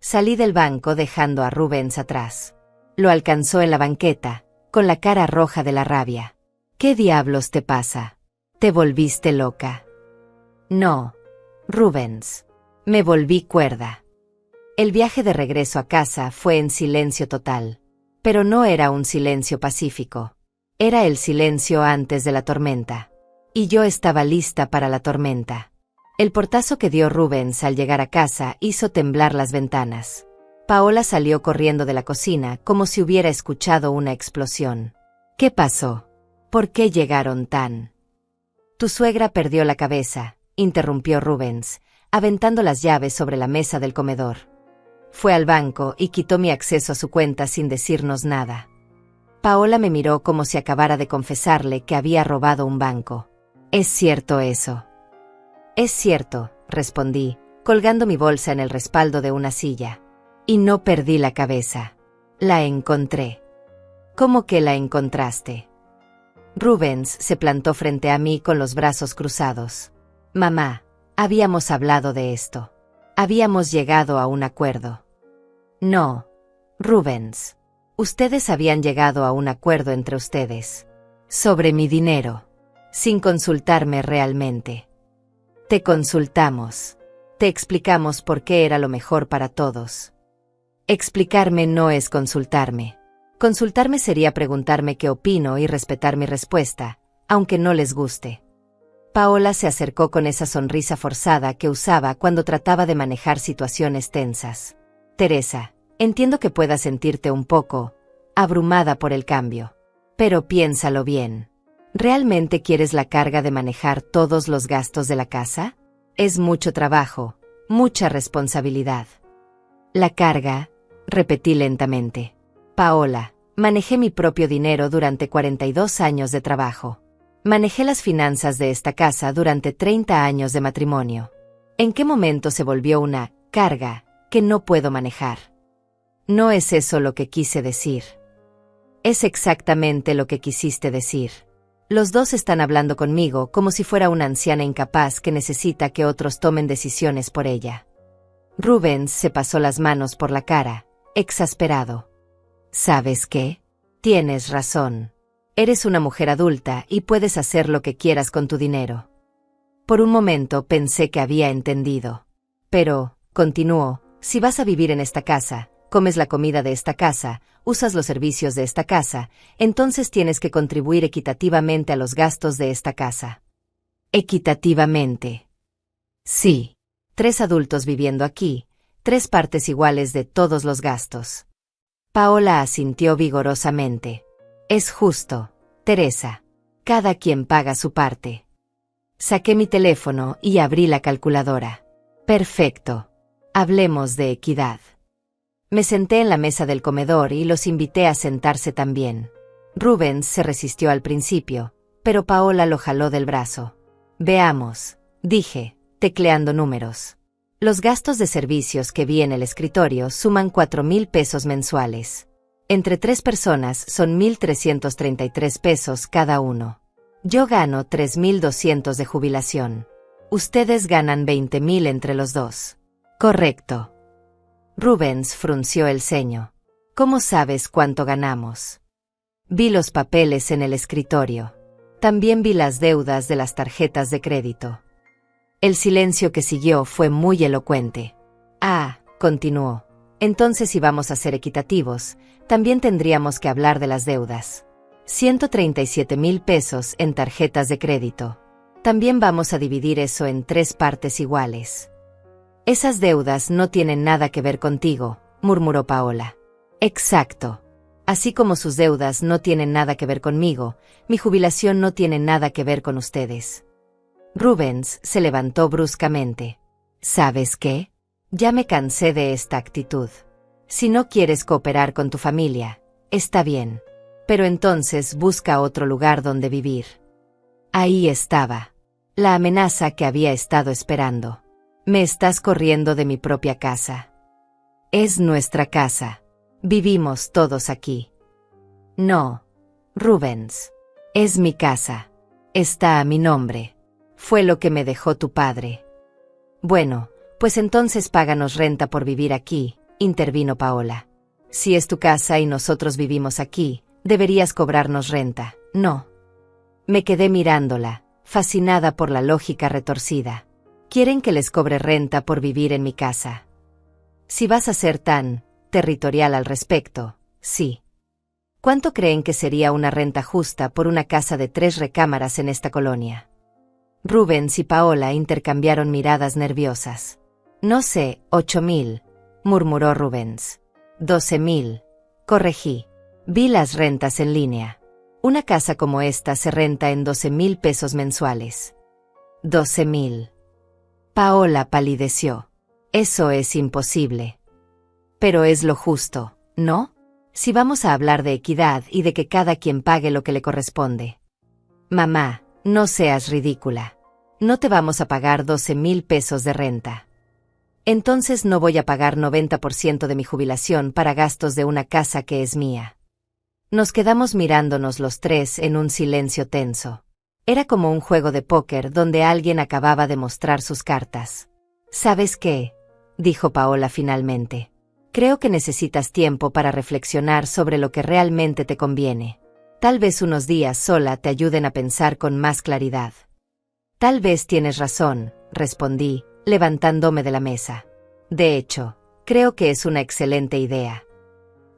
Salí del banco dejando a Rubens atrás. Lo alcanzó en la banqueta, con la cara roja de la rabia. ¿Qué diablos te pasa? ¿Te volviste loca? No, Rubens. Me volví cuerda. El viaje de regreso a casa fue en silencio total. Pero no era un silencio pacífico. Era el silencio antes de la tormenta. Y yo estaba lista para la tormenta. El portazo que dio Rubens al llegar a casa hizo temblar las ventanas. Paola salió corriendo de la cocina como si hubiera escuchado una explosión. ¿Qué pasó? ¿Por qué llegaron tan? Tu suegra perdió la cabeza, interrumpió Rubens, aventando las llaves sobre la mesa del comedor. Fue al banco y quitó mi acceso a su cuenta sin decirnos nada. Paola me miró como si acabara de confesarle que había robado un banco. ¿Es cierto eso? Es cierto, respondí, colgando mi bolsa en el respaldo de una silla. Y no perdí la cabeza. La encontré. ¿Cómo que la encontraste? Rubens se plantó frente a mí con los brazos cruzados. Mamá, habíamos hablado de esto. Habíamos llegado a un acuerdo. No, Rubens. Ustedes habían llegado a un acuerdo entre ustedes. Sobre mi dinero. Sin consultarme realmente. Te consultamos. Te explicamos por qué era lo mejor para todos. Explicarme no es consultarme. Consultarme sería preguntarme qué opino y respetar mi respuesta, aunque no les guste. Paola se acercó con esa sonrisa forzada que usaba cuando trataba de manejar situaciones tensas. Teresa, entiendo que puedas sentirte un poco abrumada por el cambio. Pero piénsalo bien. ¿Realmente quieres la carga de manejar todos los gastos de la casa? Es mucho trabajo, mucha responsabilidad. La carga, repetí lentamente. Paola, manejé mi propio dinero durante 42 años de trabajo. Manejé las finanzas de esta casa durante 30 años de matrimonio. ¿En qué momento se volvió una carga que no puedo manejar? No es eso lo que quise decir. Es exactamente lo que quisiste decir. Los dos están hablando conmigo como si fuera una anciana incapaz que necesita que otros tomen decisiones por ella. Rubens se pasó las manos por la cara, exasperado. ¿Sabes qué? Tienes razón. Eres una mujer adulta y puedes hacer lo que quieras con tu dinero. Por un momento pensé que había entendido. Pero, continuó, si vas a vivir en esta casa, comes la comida de esta casa, usas los servicios de esta casa, entonces tienes que contribuir equitativamente a los gastos de esta casa. ¿Equitativamente? Sí. 3 adultos viviendo aquí, 3 partes iguales de todos los gastos. Paola asintió vigorosamente. Es justo, Teresa. Cada quien paga su parte. Saqué mi teléfono y abrí la calculadora. Perfecto. Hablemos de equidad. Me senté en la mesa del comedor y los invité a sentarse también. Rubens se resistió al principio, pero Paola lo jaló del brazo. Veamos, dije, tecleando números. Los gastos de servicios que vi en el escritorio suman 4,000 pesos mensuales. Entre 3 personas son 1,333 pesos cada uno. Yo gano 3,200 de jubilación. Ustedes ganan 20,000 entre los dos. Correcto. Rubens frunció el ceño. ¿Cómo sabes cuánto ganamos? Vi los papeles en el escritorio. También vi las deudas de las tarjetas de crédito. El silencio que siguió fue muy elocuente. Ah, continuó. Entonces si vamos a ser equitativos, también tendríamos que hablar de las deudas. 137,000 pesos en tarjetas de crédito. También vamos a dividir eso en 3 partes iguales. Esas deudas no tienen nada que ver contigo, murmuró Paola. Exacto. Así como sus deudas no tienen nada que ver conmigo, mi jubilación no tiene nada que ver con ustedes. Rubens se levantó bruscamente. ¿Sabes qué? Ya me cansé de esta actitud. Si no quieres cooperar con tu familia, está bien. Pero entonces busca otro lugar donde vivir. Ahí estaba. La amenaza que había estado esperando. Me estás corriendo de mi propia casa. Es nuestra casa. Vivimos todos aquí. No, Rubens. Es mi casa. Está a mi nombre. Fue lo que me dejó tu padre. Bueno, pues entonces páganos renta por vivir aquí, intervino Paola. Si es tu casa y nosotros vivimos aquí, deberías cobrarnos renta, ¿no? Me quedé mirándola, fascinada por la lógica retorcida. Quieren que les cobre renta por vivir en mi casa. Si vas a ser tan territorial al respecto, sí. ¿Cuánto creen que sería una renta justa por una casa de 3 recámaras en esta colonia? Rubens y Paola intercambiaron miradas nerviosas. No sé, 8.000, murmuró Rubens. 12.000, corregí. Vi las rentas en línea. Una casa como esta se renta en 12.000 pesos mensuales. 12.000. Paola palideció. Eso es imposible. Pero es lo justo, ¿no? Si vamos a hablar de equidad y de que cada quien pague lo que le corresponde. Mamá, no seas ridícula. No te vamos a pagar 12.000 pesos de renta. Entonces no voy a pagar 90% de mi jubilación para gastos de una casa que es mía. Nos quedamos mirándonos los tres en un silencio tenso. Era como un juego de póker donde alguien acababa de mostrar sus cartas. ¿Sabes qué?, dijo Paola finalmente. Creo que necesitas tiempo para reflexionar sobre lo que realmente te conviene. Tal vez unos días sola te ayuden a pensar con más claridad. Tal vez tienes razón, respondí, levantándome de la mesa. De hecho, creo que es una excelente idea.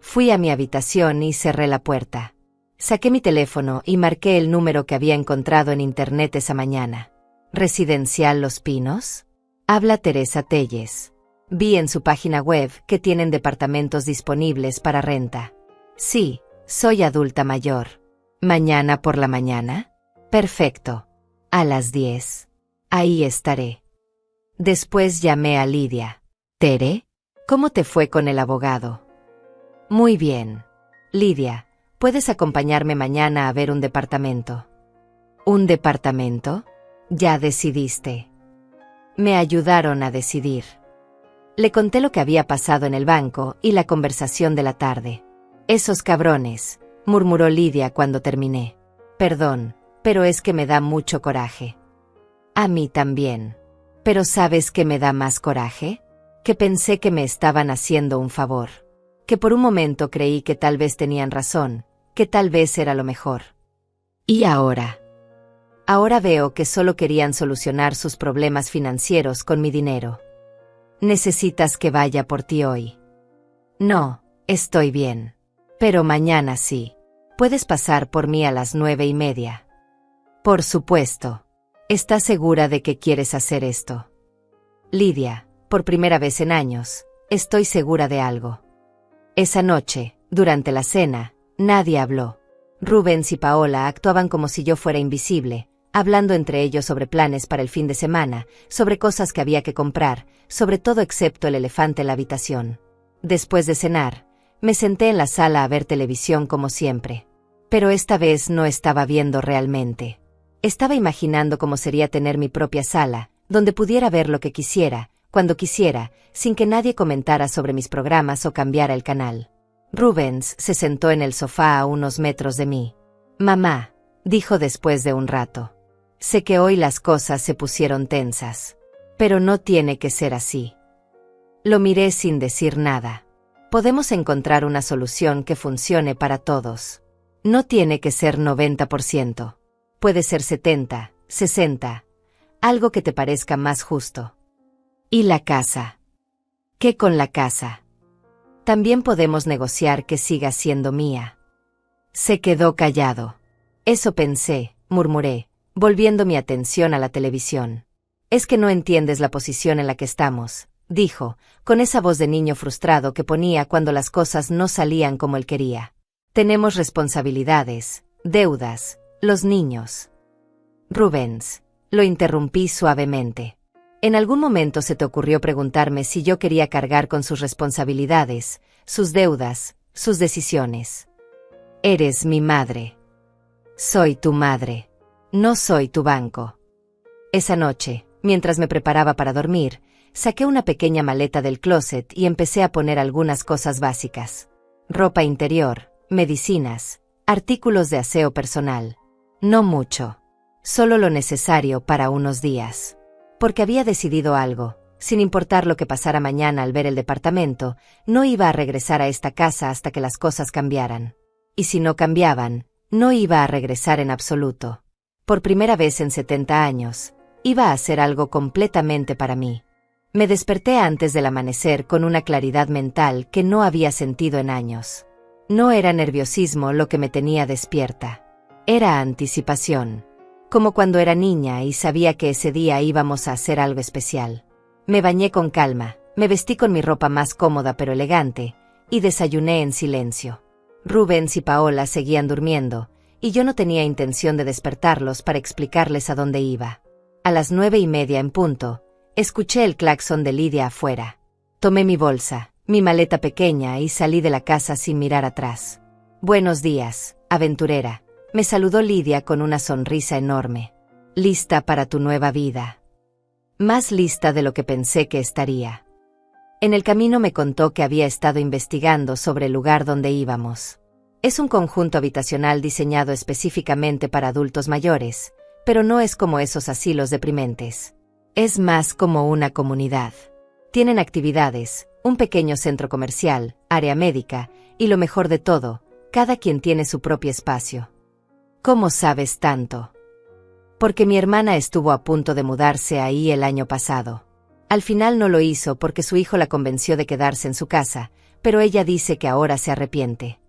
Fui a mi habitación y cerré la puerta. Saqué mi teléfono y marqué el número que había encontrado en internet esa mañana. ¿Residencial Los Pinos? Habla Teresa Telles. Vi en su página web que tienen departamentos disponibles para renta. Sí, soy adulta mayor. ¿Mañana por la mañana? Perfecto. A las 10. Ahí estaré. Después llamé a Lidia. Tere, ¿cómo te fue con el abogado? Muy bien. Lidia, ¿puedes acompañarme mañana a ver un departamento? ¿Un departamento? Ya decidiste. Me ayudaron a decidir. Le conté lo que había pasado en el banco y la conversación de la tarde. Esos cabrones, murmuró Lidia cuando terminé. Perdón, pero es que me da mucho coraje. A mí también. Pero ¿sabes qué me da más coraje? Que pensé que me estaban haciendo un favor. Que por un momento creí que tal vez tenían razón, que tal vez era lo mejor. ¿Y ahora? Ahora veo que solo querían solucionar sus problemas financieros con mi dinero. ¿Necesitas que vaya por ti hoy? No, estoy bien. Pero mañana sí. ¿Puedes pasar por mí a las 9:30? Por supuesto. ¿Estás segura de que quieres hacer esto? Lidia, por primera vez en años, estoy segura de algo. Esa noche, durante la cena, nadie habló. Rubens y Paola actuaban como si yo fuera invisible, hablando entre ellos sobre planes para el fin de semana, sobre cosas que había que comprar, sobre todo excepto el elefante en la habitación. Después de cenar, me senté en la sala a ver televisión como siempre. Pero esta vez no estaba viendo realmente. Estaba imaginando cómo sería tener mi propia sala, donde pudiera ver lo que quisiera, cuando quisiera, sin que nadie comentara sobre mis programas o cambiara el canal. Rubens se sentó en el sofá a unos metros de mí. Mamá, dijo después de un rato. Sé que hoy las cosas se pusieron tensas. Pero no tiene que ser así. Lo miré sin decir nada. Podemos encontrar una solución que funcione para todos. No tiene que ser 90%. Puede ser 70, 60. Algo que te parezca más justo. ¿Y la casa? ¿Qué con la casa? También podemos negociar que siga siendo mía. Se quedó callado. Eso pensé, murmuré, volviendo mi atención a la televisión. Es que no entiendes la posición en la que estamos, dijo, con esa voz de niño frustrado que ponía cuando las cosas no salían como él quería. Tenemos responsabilidades, deudas, los niños. Rubens, lo interrumpí suavemente. En algún momento se te ocurrió preguntarme si yo quería cargar con sus responsabilidades, sus deudas, sus decisiones. Eres mi madre. Soy tu madre. No soy tu banco. Esa noche, mientras me preparaba para dormir, saqué una pequeña maleta del closet y empecé a poner algunas cosas básicas. Ropa interior, medicinas, artículos de aseo personal. No mucho. Solo lo necesario para unos días. Porque había decidido algo. Sin importar lo que pasara mañana al ver el departamento, no iba a regresar a esta casa hasta que las cosas cambiaran. Y si no cambiaban, no iba a regresar en absoluto. Por primera vez en 70 años, iba a hacer algo completamente para mí. Me desperté antes del amanecer con una claridad mental que no había sentido en años. No era nerviosismo lo que me tenía despierta. Era anticipación. como cuando era niña y sabía que ese día íbamos a hacer algo especial. Me bañé con calma, me vestí con mi ropa más cómoda pero elegante, y desayuné en silencio. Rubens y Paola seguían durmiendo, y yo no tenía intención de despertarlos para explicarles a dónde iba. A las 9:30 en punto, escuché el claxon de Lidia afuera. Tomé mi bolsa, mi maleta pequeña y salí de la casa sin mirar atrás. «Buenos días, aventurera», me saludó Lidia con una sonrisa enorme. «¿Lista para tu nueva vida?» Más lista de lo que pensé que estaría. En el camino me contó que había estado investigando sobre el lugar donde íbamos. Es un conjunto habitacional diseñado específicamente para adultos mayores, pero no es como esos asilos deprimentes. Es más como una comunidad. Tienen actividades, un pequeño centro comercial, área médica, y lo mejor de todo, cada quien tiene su propio espacio. ¿Cómo sabes tanto? Porque mi hermana estuvo a punto de mudarse ahí el año pasado. Al final no lo hizo porque su hijo la convenció de quedarse en su casa, pero ella dice que ahora se arrepiente.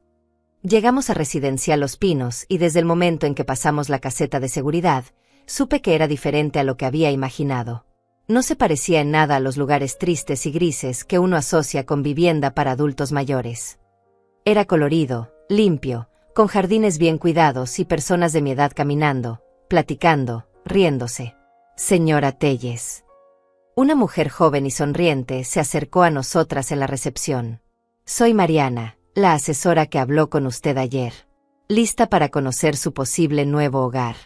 Llegamos a Residencial Los Pinos y desde el momento en que pasamos la caseta de seguridad, supe que era diferente a lo que había imaginado. No se parecía en nada a los lugares tristes y grises que uno asocia con vivienda para adultos mayores. Era colorido, limpio, con jardines bien cuidados y personas de mi edad caminando, platicando, riéndose. Señora Telles. Una mujer joven y sonriente se acercó a nosotras en la recepción. Soy Mariana, la asesora que habló con usted ayer. Lista para conocer su posible nuevo hogar.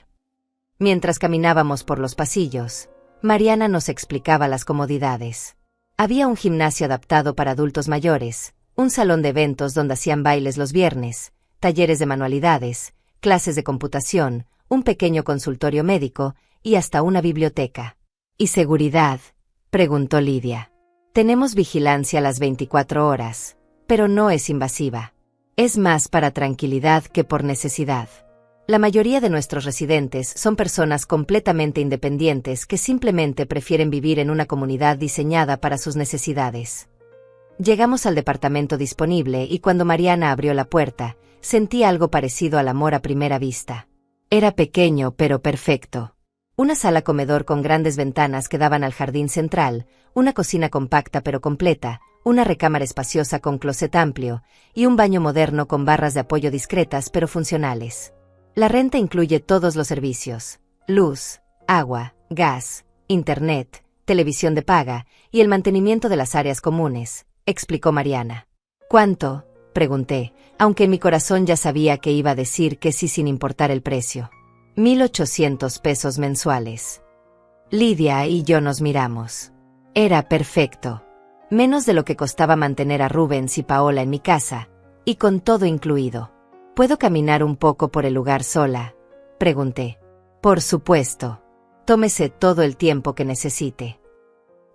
Mientras caminábamos por los pasillos, Mariana nos explicaba las comodidades. Había un gimnasio adaptado para adultos mayores, un salón de eventos donde hacían bailes los viernes, talleres de manualidades, clases de computación, un pequeño consultorio médico y hasta una biblioteca. ¿Y seguridad?, preguntó Lidia. Tenemos vigilancia las 24 horas, pero no es invasiva. Es más para tranquilidad que por necesidad. La mayoría de nuestros residentes son personas completamente independientes que simplemente prefieren vivir en una comunidad diseñada para sus necesidades. Llegamos al departamento disponible y cuando Mariana abrió la puerta, sentí algo parecido al amor a primera vista. Era pequeño pero perfecto. Una sala comedor con grandes ventanas que daban al jardín central, una cocina compacta pero completa, una recámara espaciosa con closet amplio, y un baño moderno con barras de apoyo discretas pero funcionales. La renta incluye todos los servicios: luz, agua, gas, internet, televisión de paga y el mantenimiento de las áreas comunes, explicó Mariana. ¿Cuánto?, pregunté, aunque en mi corazón ya sabía que iba a decir que sí sin importar el precio. 1,800 pesos mensuales. Lidia y yo nos miramos. Era perfecto. Menos de lo que costaba mantener a Rubens y Paola en mi casa, y con todo incluido. ¿Puedo caminar un poco por el lugar sola?, pregunté. Por supuesto. Tómese todo el tiempo que necesite.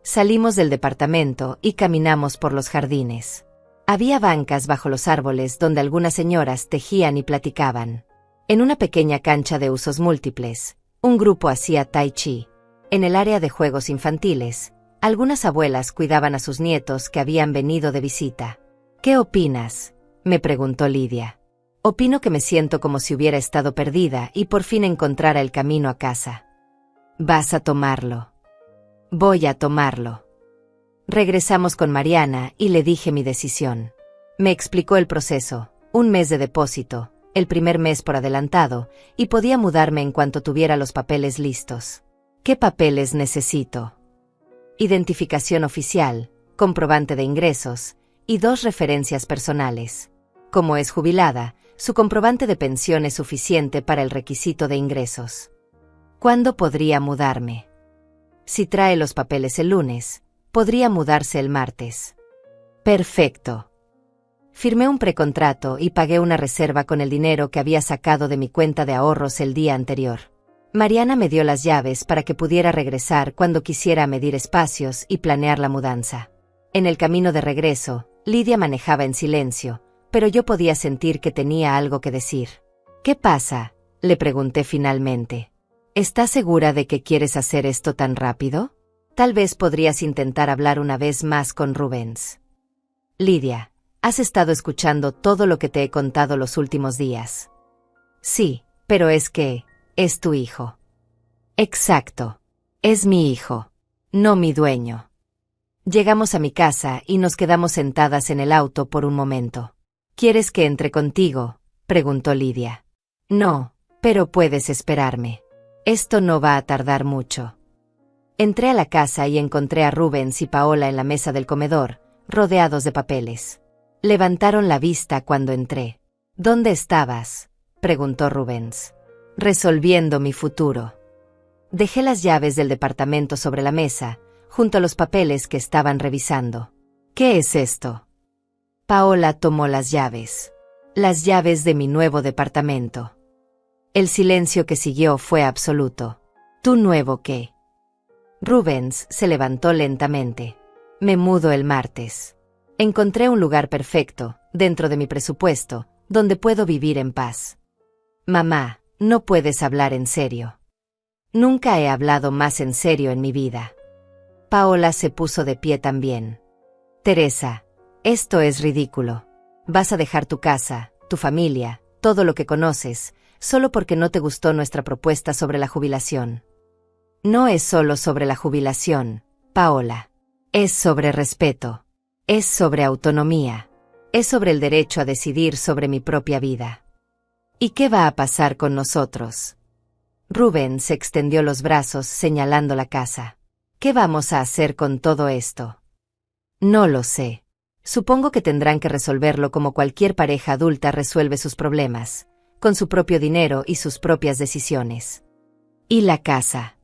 Salimos del departamento y caminamos por los jardines. Había bancas bajo los árboles donde algunas señoras tejían y platicaban. En una pequeña cancha de usos múltiples, un grupo hacía tai chi. En el área de juegos infantiles, algunas abuelas cuidaban a sus nietos que habían venido de visita. ¿Qué opinas?, me preguntó Lidia. Opino que me siento como si hubiera estado perdida y por fin encontrara el camino a casa. ¿Vas a tomarlo? Voy a tomarlo. Regresamos con Mariana y le dije mi decisión. Me explicó el proceso: 1 mes de depósito, el primer mes por adelantado, y podía mudarme en cuanto tuviera los papeles listos. ¿Qué papeles necesito? Identificación oficial, comprobante de ingresos, y 2 referencias personales. Como es jubilada, su comprobante de pensión es suficiente para el requisito de ingresos. ¿Cuándo podría mudarme? Si trae los papeles el lunes, podría mudarse el martes. Perfecto. Firmé un precontrato y pagué una reserva con el dinero que había sacado de mi cuenta de ahorros el día anterior. Mariana me dio las llaves para que pudiera regresar cuando quisiera medir espacios y planear la mudanza. En el camino de regreso, Lidia manejaba en silencio, pero yo podía sentir que tenía algo que decir. ¿Qué pasa?, le pregunté finalmente. ¿Estás segura de que quieres hacer esto tan rápido? Tal vez podrías intentar hablar una vez más con Rubens. Lidia, ¿has estado escuchando todo lo que te he contado los últimos días? Sí, pero es que, es tu hijo. Exacto. Es mi hijo, no mi dueño. Llegamos a mi casa y nos quedamos sentadas en el auto por un momento. ¿Quieres que entre contigo?, preguntó Lidia. No, pero puedes esperarme. Esto no va a tardar mucho. Entré a la casa y encontré a Rubens y Paola en la mesa del comedor, rodeados de papeles. Levantaron la vista cuando entré. ¿Dónde estabas?, preguntó Rubens. Resolviendo mi futuro. Dejé las llaves del departamento sobre la mesa, junto a los papeles que estaban revisando. ¿Qué es esto? Paola tomó las llaves. Las llaves de mi nuevo departamento. El silencio que siguió fue absoluto. ¿Tú nuevo qué? Rubens se levantó lentamente. Me mudo el martes. Encontré un lugar perfecto, dentro de mi presupuesto, donde puedo vivir en paz. Mamá, no puedes hablar en serio. Nunca he hablado más en serio en mi vida. Paola se puso de pie también. Teresa, esto es ridículo. Vas a dejar tu casa, tu familia, todo lo que conoces, solo porque no te gustó nuestra propuesta sobre la jubilación. No es solo sobre la jubilación, Paola. Es sobre respeto. Es sobre autonomía. Es sobre el derecho a decidir sobre mi propia vida. ¿Y qué va a pasar con nosotros? Rubens extendió los brazos señalando la casa. ¿Qué vamos a hacer con todo esto? No lo sé. Supongo que tendrán que resolverlo como cualquier pareja adulta resuelve sus problemas, con su propio dinero y sus propias decisiones. ¿Y la casa?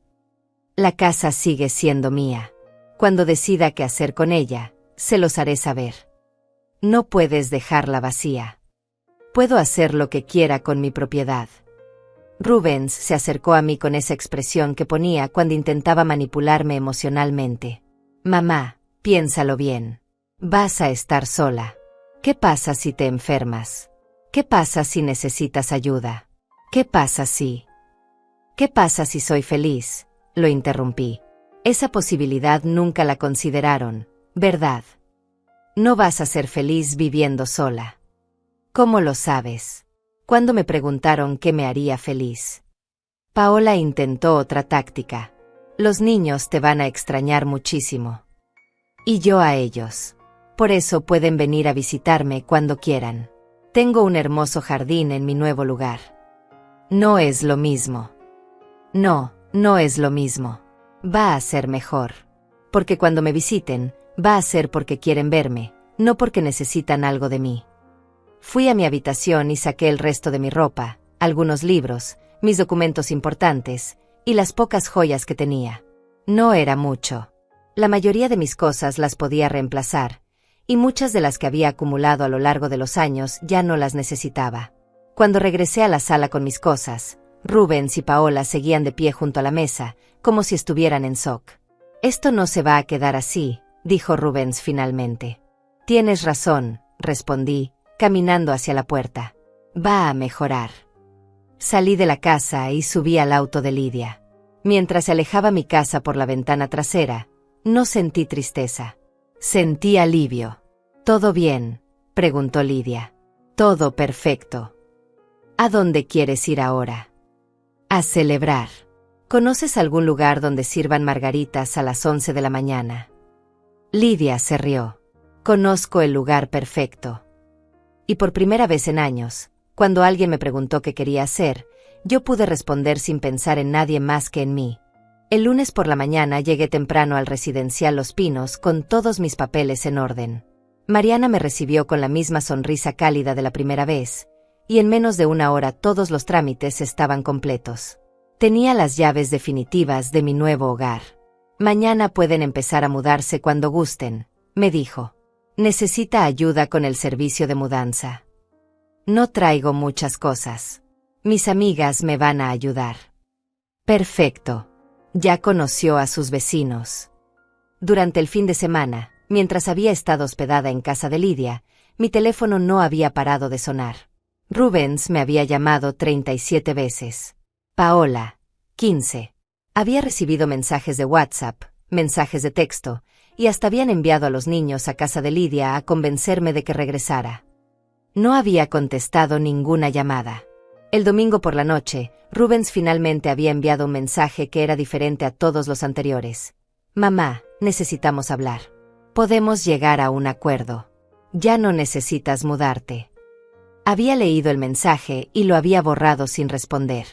La casa sigue siendo mía. Cuando decida qué hacer con ella, se los haré saber. No puedes dejarla vacía. Puedo hacer lo que quiera con mi propiedad. Rubens se acercó a mí con esa expresión que ponía cuando intentaba manipularme emocionalmente. Mamá, piénsalo bien. Vas a estar sola. ¿Qué pasa si te enfermas? ¿Qué pasa si necesitas ayuda? ¿Qué pasa si? ¿Qué pasa si soy feliz? Lo interrumpí. Esa posibilidad nunca la consideraron, ¿verdad? No vas a ser feliz viviendo sola. ¿Cómo lo sabes? Cuando me preguntaron qué me haría feliz. Paola intentó otra táctica. Los niños te van a extrañar muchísimo. Y yo a ellos. Por eso pueden venir a visitarme cuando quieran. Tengo un hermoso jardín en mi nuevo lugar. No es lo mismo. No, no es lo mismo. Va a ser mejor. Porque cuando me visiten, va a ser porque quieren verme, no porque necesitan algo de mí. Fui a mi habitación y saqué el resto de mi ropa, algunos libros, mis documentos importantes, y las pocas joyas que tenía. No era mucho. La mayoría de mis cosas las podía reemplazar, y muchas de las que había acumulado a lo largo de los años ya no las necesitaba. Cuando regresé a la sala con mis cosas, Rubens y Paola seguían de pie junto a la mesa, como si estuvieran en shock. Esto no se va a quedar así, dijo Rubens finalmente. Tienes razón, respondí, caminando hacia la puerta. Va a mejorar. Salí de la casa y subí al auto de Lidia. Mientras se alejaba mi casa por la ventana trasera, no sentí tristeza. Sentí alivio. ¿Todo bien?, preguntó Lidia. Todo perfecto. ¿A dónde quieres ir ahora? A celebrar. ¿Conoces algún lugar donde sirvan margaritas a las 11 de la mañana? Lidia se rió. Conozco el lugar perfecto. Y por primera vez en años, cuando alguien me preguntó qué quería hacer, yo pude responder sin pensar en nadie más que en mí. El lunes por la mañana llegué temprano al residencial Los Pinos con todos mis papeles en orden. Mariana me recibió con la misma sonrisa cálida de la primera vez, y en menos de una hora todos los trámites estaban completos. Tenía las llaves definitivas de mi nuevo hogar. Mañana pueden empezar a mudarse cuando gusten, me dijo. ¿Necesita ayuda con el servicio de mudanza? No traigo muchas cosas. Mis amigas me van a ayudar. Perfecto. Ya conoció a sus vecinos. Durante el fin de semana, mientras había estado hospedada en casa de Lidia, mi teléfono no había parado de sonar. Rubens me había llamado 37 veces. Paola, 15. Había recibido mensajes de WhatsApp, mensajes de texto, y hasta habían enviado a los niños a casa de Lidia a convencerme de que regresara. No había contestado ninguna llamada. El domingo por la noche, Rubens finalmente había enviado un mensaje que era diferente a todos los anteriores. Mamá, necesitamos hablar. Podemos llegar a un acuerdo. Ya no necesitas mudarte. Había leído el mensaje y lo había borrado sin responder.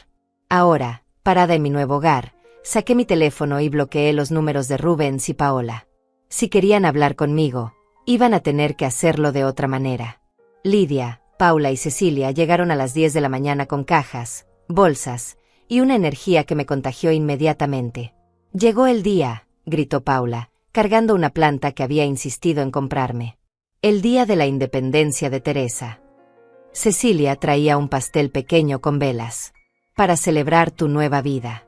Ahora, parada en mi nuevo hogar, saqué mi teléfono y bloqueé los números de Rubens y Paola. Si querían hablar conmigo, iban a tener que hacerlo de otra manera. Lidia, Paula y Cecilia llegaron a las 10 de la mañana con cajas, bolsas y una energía que me contagió inmediatamente. «Llegó el día», gritó Paula, cargando una planta que había insistido en comprarme. «El día de la independencia de Teresa». Cecilia traía un pastel pequeño con velas. «Para celebrar tu nueva vida».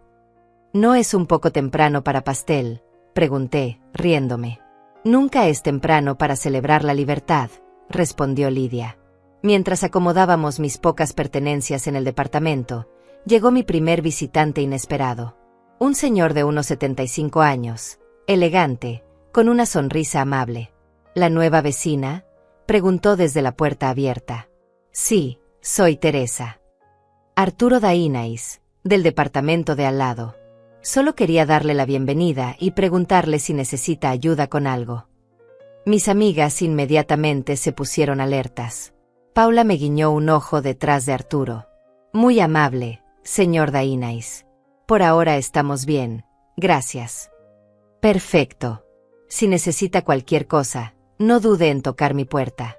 «¿No es un poco temprano para pastel?», pregunté, riéndome. «Nunca es temprano para celebrar la libertad», respondió Lidia. Mientras acomodábamos mis pocas pertenencias en el departamento, llegó mi primer visitante inesperado. Un señor de unos 75 años, elegante, con una sonrisa amable. «¿La nueva vecina?», preguntó desde la puerta abierta. «Sí, soy Teresa. Arturo Dainais, del departamento de al lado. Solo quería darle la bienvenida y preguntarle si necesita ayuda con algo». Mis amigas inmediatamente se pusieron alertas. Paula me guiñó un ojo detrás de Arturo. «Muy amable, señor Dainais. Por ahora estamos bien, gracias». «Perfecto. Si necesita cualquier cosa, no dude en tocar mi puerta.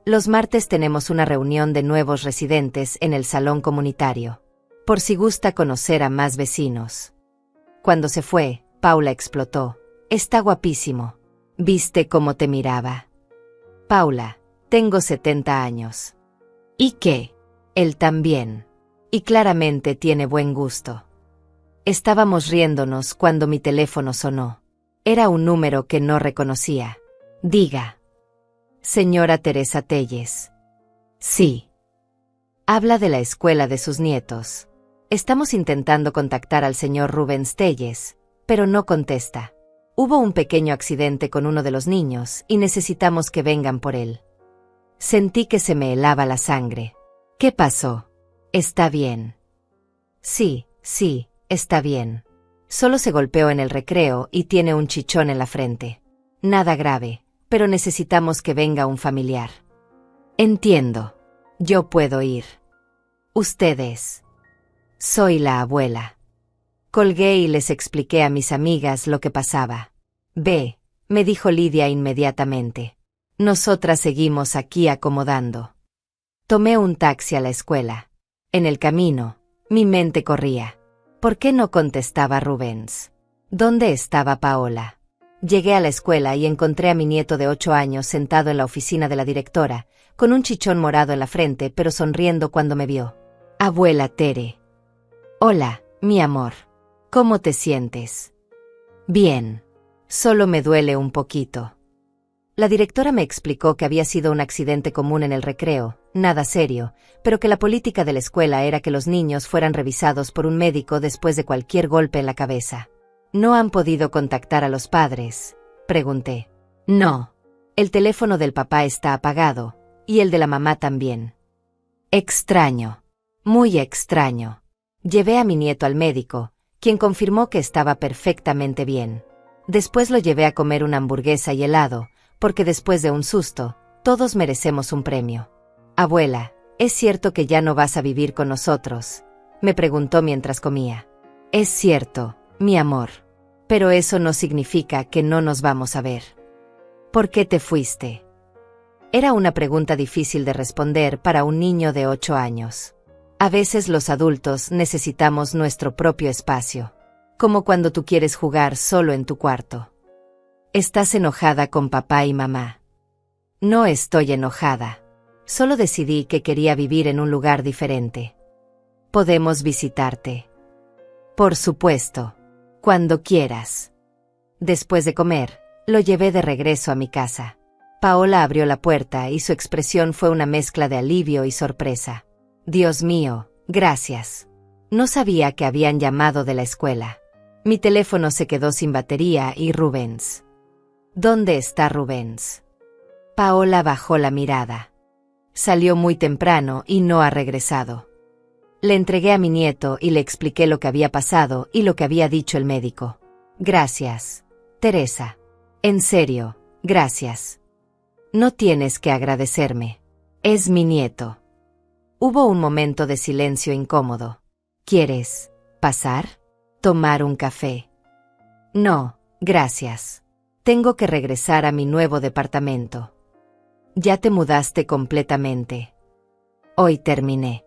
Los martes tenemos una reunión de nuevos residentes en el salón comunitario. Por si gusta conocer a más vecinos». Cuando se fue, Paula explotó. «Está guapísimo. ¿Viste cómo te miraba?». «Paula, tengo 70 años». «¿Y qué? Él también. Y claramente tiene buen gusto». Estábamos riéndonos cuando mi teléfono sonó. Era un número que no reconocía. «Diga». «Señora Teresa Telles». «Sí». «Habla de la escuela de sus nietos. Estamos intentando contactar al señor Rubens Telles, pero no contesta. Hubo un pequeño accidente con uno de los niños y necesitamos que vengan por él». Sentí que se me helaba la sangre. «¿Qué pasó? ¿Está bien?» Sí, está bien. Solo se golpeó en el recreo y tiene un chichón en la frente. Nada grave, pero necesitamos que venga un familiar». «Entiendo. Yo puedo ir». «¿Ustedes?» «Soy la abuela». Colgué y les expliqué a mis amigas lo que pasaba. «Ve», me dijo Lidia inmediatamente. «Nosotras seguimos aquí acomodando». Tomé un taxi a la escuela. En el camino, mi mente corría. ¿Por qué no contestaba Rubens? ¿Dónde estaba Paola? Llegué a la escuela y encontré a mi nieto de 8 años sentado en la oficina de la directora, con un chichón morado en la frente pero sonriendo cuando me vio. «Abuela Tere». «Hola, mi amor. ¿Cómo te sientes?» «Bien. Solo me duele un poquito». La directora me explicó que había sido un accidente común en el recreo, nada serio, pero que la política de la escuela era que los niños fueran revisados por un médico después de cualquier golpe en la cabeza. «¿No han podido contactar a los padres?», pregunté. «No. El teléfono del papá está apagado, y el de la mamá también». «Extraño. Muy extraño». Llevé a mi nieto al médico, quien confirmó que estaba perfectamente bien. Después lo llevé a comer una hamburguesa y helado, porque después de un susto, todos merecemos un premio. «Abuela, ¿es cierto que ya no vas a vivir con nosotros?», me preguntó mientras comía. «Es cierto, mi amor. Pero eso no significa que no nos vamos a ver». «¿Por qué te fuiste?». Era una pregunta difícil de responder para un niño de 8 años. A veces los adultos necesitamos nuestro propio espacio. Como cuando tú quieres jugar solo en tu cuarto. «¿Estás enojada con papá y mamá?». «No estoy enojada. Solo decidí que quería vivir en un lugar diferente». «¿Podemos visitarte?». «Por supuesto. Cuando quieras». Después de comer, lo llevé de regreso a mi casa. Paola abrió la puerta y su expresión fue una mezcla de alivio y sorpresa. «Dios mío, gracias. No sabía que habían llamado de la escuela». Mi teléfono se quedó sin batería y Rubens. «¿Dónde está Rubens?». Paola bajó la mirada. Salió muy temprano y no ha regresado. Le entregué a mi nieto y le expliqué lo que había pasado y lo que había dicho el médico. Gracias, Teresa. En serio, gracias. No tienes que agradecerme. Es mi nieto. Hubo un momento de silencio incómodo. ¿Quieres pasar? ¿Tomar un café? No, gracias. Tengo que regresar a mi nuevo departamento. Ya te mudaste completamente. Hoy terminé.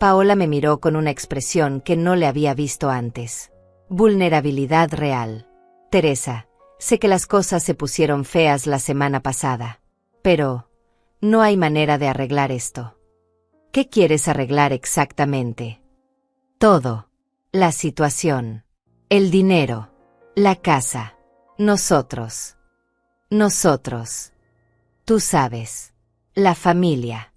Paola me miró con una expresión que no le había visto antes. Vulnerabilidad real. Teresa, sé que las cosas se pusieron feas la semana pasada. Pero no hay manera de arreglar esto. ¿Qué quieres arreglar exactamente? Todo. La situación. El dinero. La casa. Nosotros. Nosotros. Tú sabes. La familia.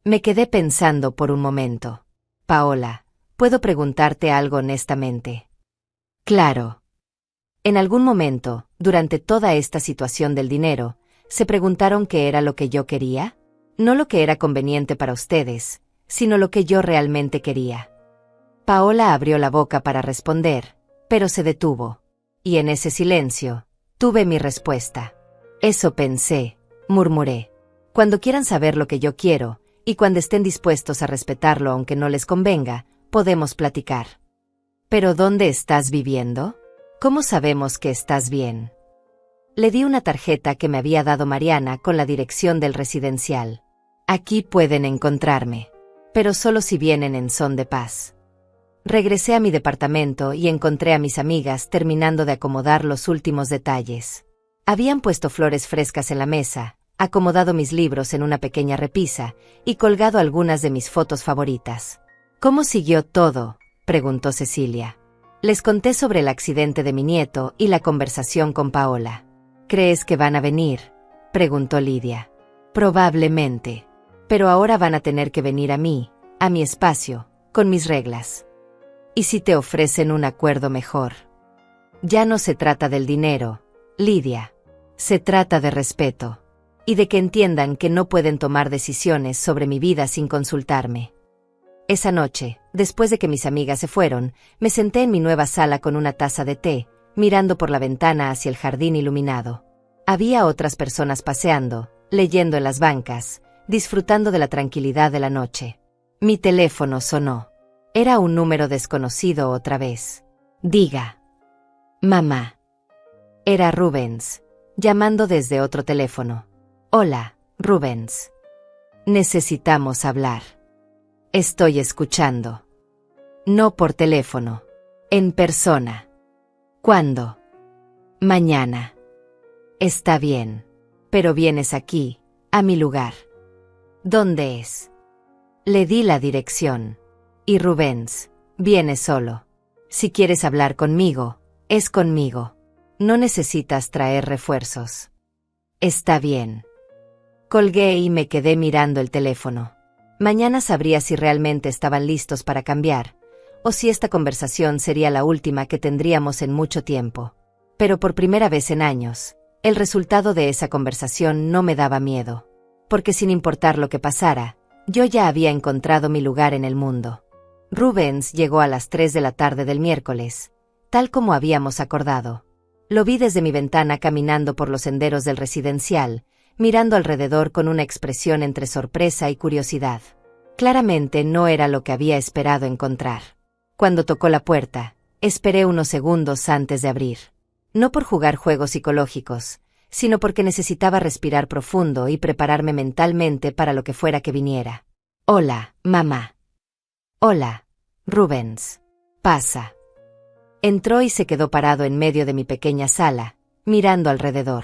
Me quedé pensando por un momento. Paola, ¿puedo preguntarte algo honestamente? Claro. En algún momento, durante toda esta situación del dinero, ¿se preguntaron qué era lo que yo quería? No lo que era conveniente para ustedes, sino lo que yo realmente quería. Paola abrió la boca para responder, pero se detuvo. Y en ese silencio, tuve mi respuesta. Eso pensé, murmuré. Cuando quieran saber lo que yo quiero, y cuando estén dispuestos a respetarlo aunque no les convenga, podemos platicar. ¿Pero dónde estás viviendo? ¿Cómo sabemos que estás bien? Le di una tarjeta que me había dado Mariana con la dirección del residencial. Aquí pueden encontrarme, pero solo si vienen en son de paz. Regresé a mi departamento y encontré a mis amigas terminando de acomodar los últimos detalles. Habían puesto flores frescas en la mesa, acomodado mis libros en una pequeña repisa y colgado algunas de mis fotos favoritas. ¿Cómo siguió todo?, preguntó Cecilia. Les conté sobre el accidente de mi nieto y la conversación con Paola. ¿Crees que van a venir?, preguntó Lidia. Probablemente. Pero ahora van a tener que venir a mí, a mi espacio, con mis reglas. ¿Y si te ofrecen un acuerdo mejor? Ya no se trata del dinero, Lidia. Se trata de respeto. Y de que entiendan que no pueden tomar decisiones sobre mi vida sin consultarme. Esa noche, después de que mis amigas se fueron, me senté en mi nueva sala con una taza de té, mirando por la ventana hacia el jardín iluminado. Había otras personas paseando, leyendo en las bancas, disfrutando de la tranquilidad de la noche. Mi teléfono sonó. Era un número desconocido otra vez. Diga. Mamá. Era Rubens, llamando desde otro teléfono. Hola, Rubens. Necesitamos hablar. Estoy escuchando. No por teléfono. En persona. ¿Cuándo? Mañana. Está bien. Pero vienes aquí, a mi lugar. ¿Dónde es? Le di la dirección. Y Rubens, viene solo. Si quieres hablar conmigo, es conmigo. No necesitas traer refuerzos. Está bien. Colgué y me quedé mirando el teléfono. Mañana sabría si realmente estaban listos para cambiar, o si esta conversación sería la última que tendríamos en mucho tiempo. Pero por primera vez en años, el resultado de esa conversación no me daba miedo. Porque sin importar lo que pasara, yo ya había encontrado mi lugar en el mundo. Rubens llegó a las 3 de la tarde del miércoles, tal como habíamos acordado. Lo vi desde mi ventana caminando por los senderos del residencial, mirando alrededor con una expresión entre sorpresa y curiosidad. Claramente no era lo que había esperado encontrar. Cuando tocó la puerta, esperé unos segundos antes de abrir. No por jugar juegos psicológicos, sino porque necesitaba respirar profundo y prepararme mentalmente para lo que fuera que viniera. Hola, mamá. Hola, Rubens. Pasa. Entró y se quedó parado en medio de mi pequeña sala, mirando alrededor.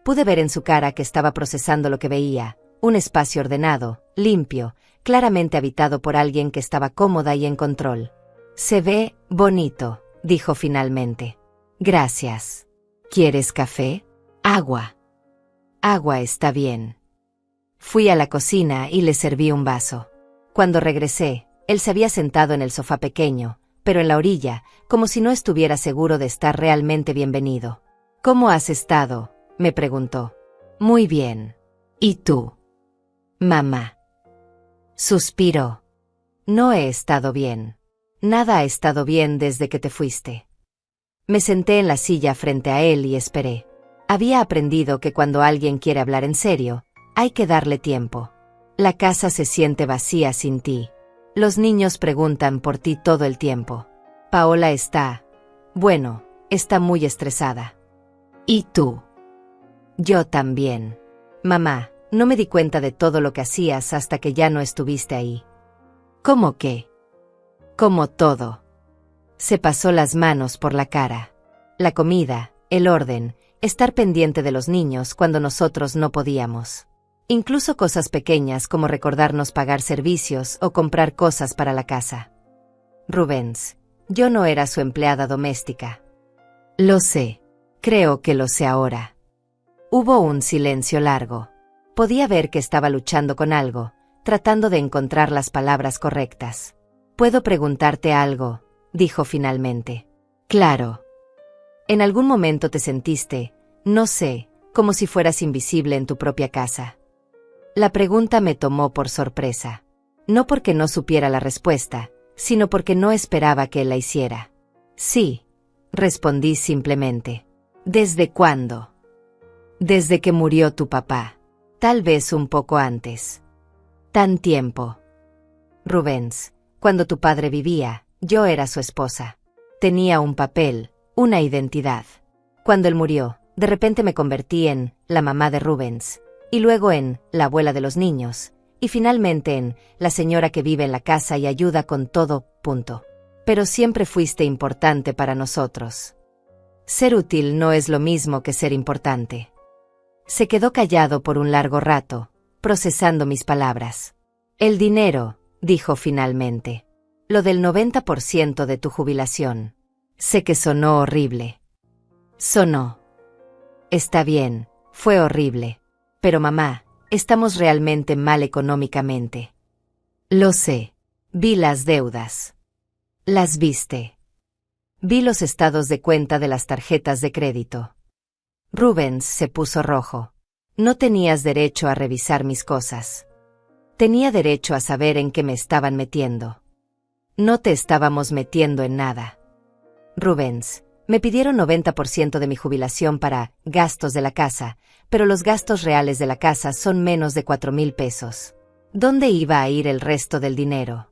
Pude ver en su cara que estaba procesando lo que veía, un espacio ordenado, limpio, claramente habitado por alguien que estaba cómoda y en control. Se ve bonito, dijo finalmente. Gracias. ¿Quieres café? Agua. Agua está bien. Fui a la cocina y le serví un vaso. Cuando regresé, él se había sentado en el sofá pequeño, pero en la orilla, como si no estuviera seguro de estar realmente bienvenido. ¿Cómo has estado?, me preguntó. Muy bien. ¿Y tú? Mamá. Suspiró. No he estado bien. Nada ha estado bien desde que te fuiste. Me senté en la silla frente a él y esperé. Había aprendido que cuando alguien quiere hablar en serio, hay que darle tiempo. La casa se siente vacía sin ti. Los niños preguntan por ti todo el tiempo. Paola está... bueno, está muy estresada. ¿Y tú? Yo también. Mamá, no me di cuenta de todo lo que hacías hasta que ya no estuviste ahí. ¿Cómo qué? Como todo. Se pasó las manos por la cara. La comida, el orden, estar pendiente de los niños cuando nosotros no podíamos. Incluso cosas pequeñas como recordarnos pagar servicios o comprar cosas para la casa. Rubens, yo no era su empleada doméstica. Lo sé. Creo que lo sé ahora. Hubo un silencio largo. Podía ver que estaba luchando con algo, tratando de encontrar las palabras correctas. «¿Puedo preguntarte algo?», dijo finalmente. «Claro. En algún momento te sentiste, no sé, como si fueras invisible en tu propia casa». La pregunta me tomó por sorpresa. No porque no supiera la respuesta, sino porque no esperaba que él la hiciera. «Sí», respondí simplemente. «¿Desde cuándo?» «Desde que murió tu papá. Tal vez un poco antes». «¿Tan tiempo?» «Rubens, cuando tu padre vivía, yo era su esposa. Tenía un papel, una identidad. Cuando él murió, de repente me convertí en la mamá de Rubens, y luego en la abuela de los niños, y finalmente en la señora que vive en la casa y ayuda con todo, punto. Pero siempre fuiste importante para nosotros». Ser útil no es lo mismo que ser importante. Se quedó callado por un largo rato, procesando mis palabras. «El dinero», dijo finalmente. «Lo del 90% de tu jubilación». Sé que sonó horrible. Sonó. Está bien, fue horrible. Pero mamá, estamos realmente mal económicamente. Lo sé. Vi las deudas. ¿Las viste? Vi los estados de cuenta de las tarjetas de crédito. Rubens se puso rojo. No tenías derecho a revisar mis cosas. Tenía derecho a saber en qué me estaban metiendo. No te estábamos metiendo en nada. Rubens, me pidieron 90% de mi jubilación para gastos de la casa, pero los gastos reales de la casa son menos de 4,000 pesos. ¿Dónde iba a ir el resto del dinero?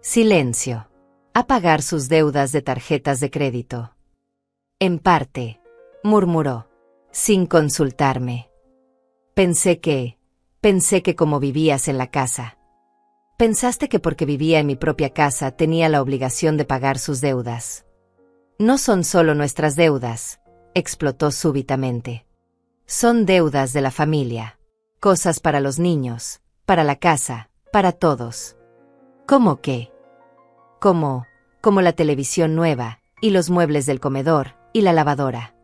Silencio. A pagar sus deudas de tarjetas de crédito. En parte, murmuró, sin consultarme. Pensé que como vivías en la casa. Pensaste que porque vivía en mi propia casa tenía la obligación de pagar sus deudas. No son solo nuestras deudas, explotó súbitamente. Son deudas de la familia. Cosas para los niños, para la casa, para todos. ¿Cómo qué? Como la televisión nueva, y los muebles del comedor, y la lavadora.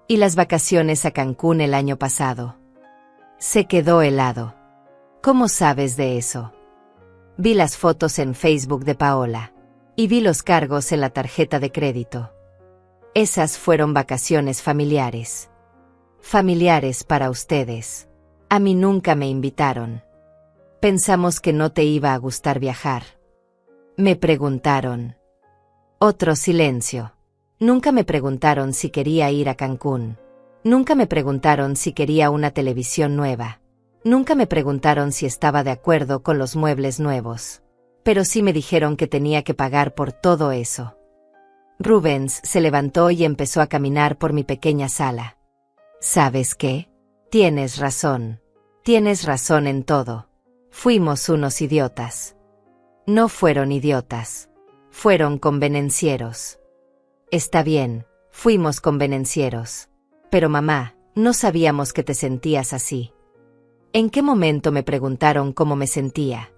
Y las vacaciones a Cancún el año pasado. Se quedó helado. ¿Cómo sabes de eso? Vi las fotos en Facebook de Paola. Y vi los cargos en la tarjeta de crédito. Esas fueron vacaciones familiares. Familiares para ustedes. A mí nunca me invitaron. Pensamos que no te iba a gustar viajar. Me preguntaron. Otro silencio. Nunca me preguntaron si quería ir a Cancún. Nunca me preguntaron si quería una televisión nueva. Nunca me preguntaron si estaba de acuerdo con los muebles nuevos. Pero sí me dijeron que tenía que pagar por todo eso. Rubens se levantó y empezó a caminar por mi pequeña sala. ¿Sabes qué? Tienes razón. Tienes razón en todo. Fuimos unos idiotas. No fueron idiotas. Fueron convenencieros. Está bien, fuimos convenencieros. Pero mamá, no sabíamos que te sentías así. ¿En qué momento me preguntaron cómo me sentía?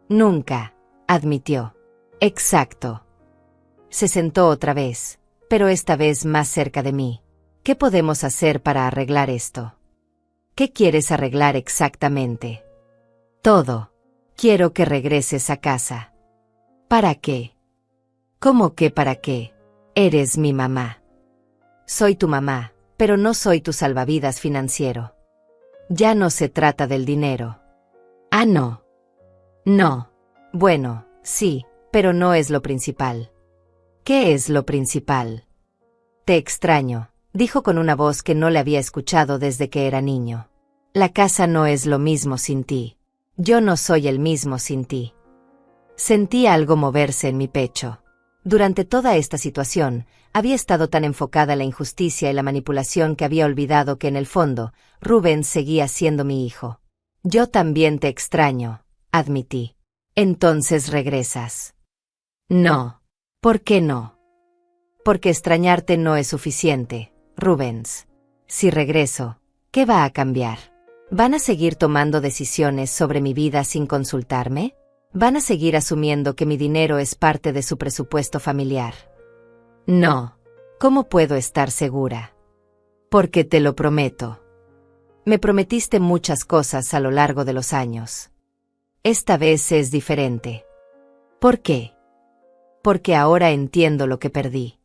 Nunca, admitió. Exacto. Se sentó otra vez, pero esta vez más cerca de mí. ¿Qué podemos hacer para arreglar esto? ¿Qué quieres arreglar exactamente? Todo. Quiero que regreses a casa. ¿Para qué? ¿Cómo que para qué? Eres mi mamá. Soy tu mamá, pero no soy tu salvavidas financiero. Ya no se trata del dinero. Ah, no. No. Bueno, sí, pero no es lo principal. ¿Qué es lo principal? Te extraño, dijo con una voz que no le había escuchado desde que era niño. La casa no es lo mismo sin ti. Yo no soy el mismo sin ti. Sentí algo moverse en mi pecho. Durante toda esta situación, había estado tan enfocada en la injusticia y la manipulación que había olvidado que en el fondo, Rubens seguía siendo mi hijo. Yo también te extraño, admití. Entonces regresas. No. ¿Por qué no? Porque extrañarte no es suficiente, Rubens. Si regreso, ¿qué va a cambiar? ¿Van a seguir tomando decisiones sobre mi vida sin consultarme? ¿Van a seguir asumiendo que mi dinero es parte de su presupuesto familiar? No. ¿Cómo puedo estar segura? Porque te lo prometo. Me prometiste muchas cosas a lo largo de los años. Esta vez es diferente. ¿Por qué? Porque ahora entiendo lo que perdí.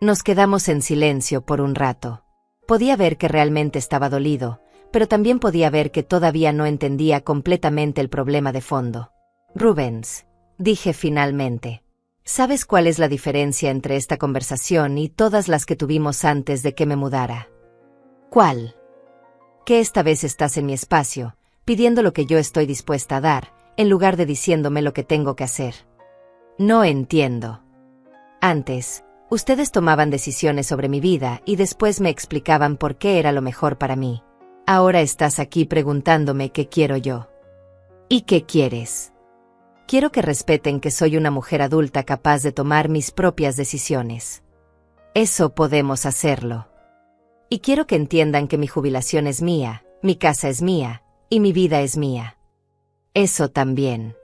Nos quedamos en silencio por un rato. Podía ver que realmente estaba dolido, pero también podía ver que todavía no entendía completamente el problema de fondo. Rubens, dije finalmente. ¿Sabes cuál es la diferencia entre esta conversación y todas las que tuvimos antes de que me mudara? ¿Cuál? Que esta vez estás en mi espacio, pidiendo lo que yo estoy dispuesta a dar, en lugar de diciéndome lo que tengo que hacer. No entiendo. Antes, ustedes tomaban decisiones sobre mi vida y después me explicaban por qué era lo mejor para mí. Ahora estás aquí preguntándome qué quiero yo. ¿Y qué quieres? Quiero que respeten que soy una mujer adulta capaz de tomar mis propias decisiones. Eso podemos hacerlo. Y quiero que entiendan que mi jubilación es mía, mi casa es mía, y mi vida es mía. Eso también.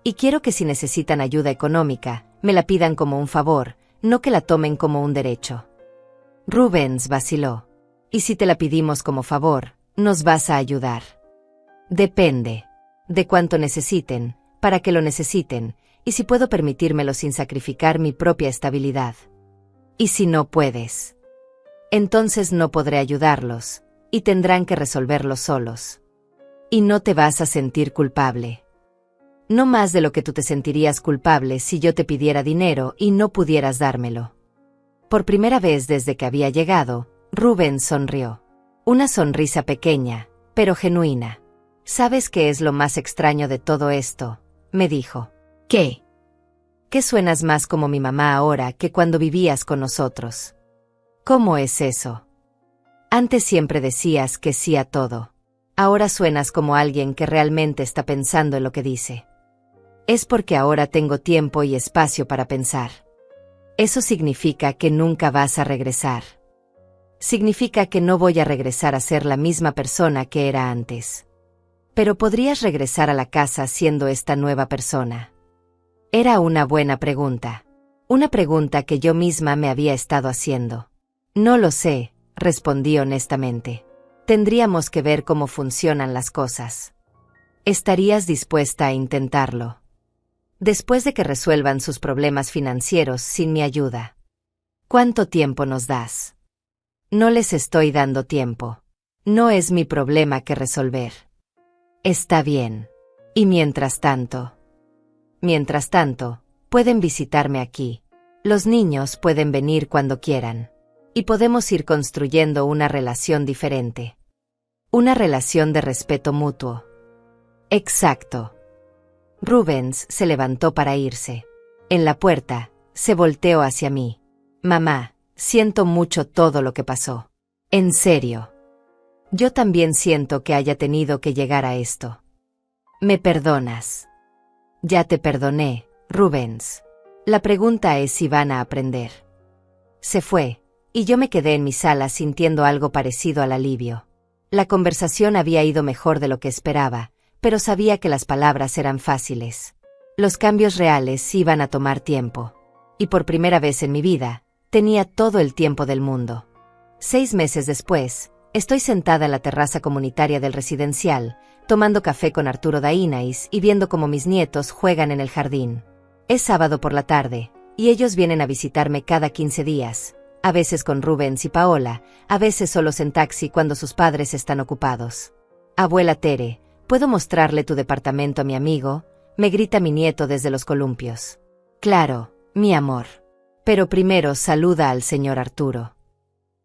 Y quiero que si necesitan ayuda económica, me la pidan como un favor, no que la tomen como un derecho. Rubens vaciló. ¿Y si te la pedimos como favor, nos vas a ayudar? Depende. De cuánto necesiten, para que lo necesiten, y si puedo permitírmelo sin sacrificar mi propia estabilidad. ¿Y si no puedes? Entonces no podré ayudarlos, y tendrán que resolverlo solos. Y no te vas a sentir culpable. No más de lo que tú te sentirías culpable si yo te pidiera dinero y no pudieras dármelo. Por primera vez desde que había llegado, Rubens sonrió. Una sonrisa pequeña, pero genuina. ¿Sabes qué es lo más extraño de todo esto?, me dijo. ¿Qué? Que suenas más como mi mamá ahora que cuando vivías con nosotros. ¿Cómo es eso? Antes siempre decías que sí a todo. Ahora suenas como alguien que realmente está pensando en lo que dice. Es porque ahora tengo tiempo y espacio para pensar. Eso significa que nunca vas a regresar. Significa que no voy a regresar a ser la misma persona que era antes. Pero podrías regresar a la casa siendo esta nueva persona. Era una buena pregunta. Una pregunta que yo misma me había estado haciendo. No lo sé, respondí honestamente. Tendríamos que ver cómo funcionan las cosas. ¿Estarías dispuesta a intentarlo? Después de que resuelvan sus problemas financieros sin mi ayuda. ¿Cuánto tiempo nos das? No les estoy dando tiempo. No es mi problema que resolver. Está bien. Y mientras tanto, pueden visitarme aquí. Los niños pueden venir cuando quieran. Y podemos ir construyendo una relación diferente. Una relación de respeto mutuo. Exacto. Rubens se levantó para irse. En la puerta, se volteó hacia mí. Mamá, siento mucho todo lo que pasó. En serio. Yo también siento que haya tenido que llegar a esto. ¿Me perdonas? Ya te perdoné, Rubens. La pregunta es si van a aprender. Se fue, y yo me quedé en mi sala sintiendo algo parecido al alivio. La conversación había ido mejor de lo que esperaba, pero sabía que las palabras eran fáciles. Los cambios reales iban a tomar tiempo. Y por primera vez en mi vida, tenía todo el tiempo del mundo. 6 meses después, estoy sentada en la terraza comunitaria del residencial, tomando café con Arturo Dainais y viendo cómo mis nietos juegan en el jardín. Es sábado por la tarde, y ellos vienen a visitarme cada 15 días, a veces con Rubens y Paola, a veces solos en taxi cuando sus padres están ocupados. Abuela Tere, ¿Puedo mostrarle tu departamento a mi amigo?, me grita mi nieto desde los columpios. Claro, mi amor. Pero primero saluda al señor Arturo.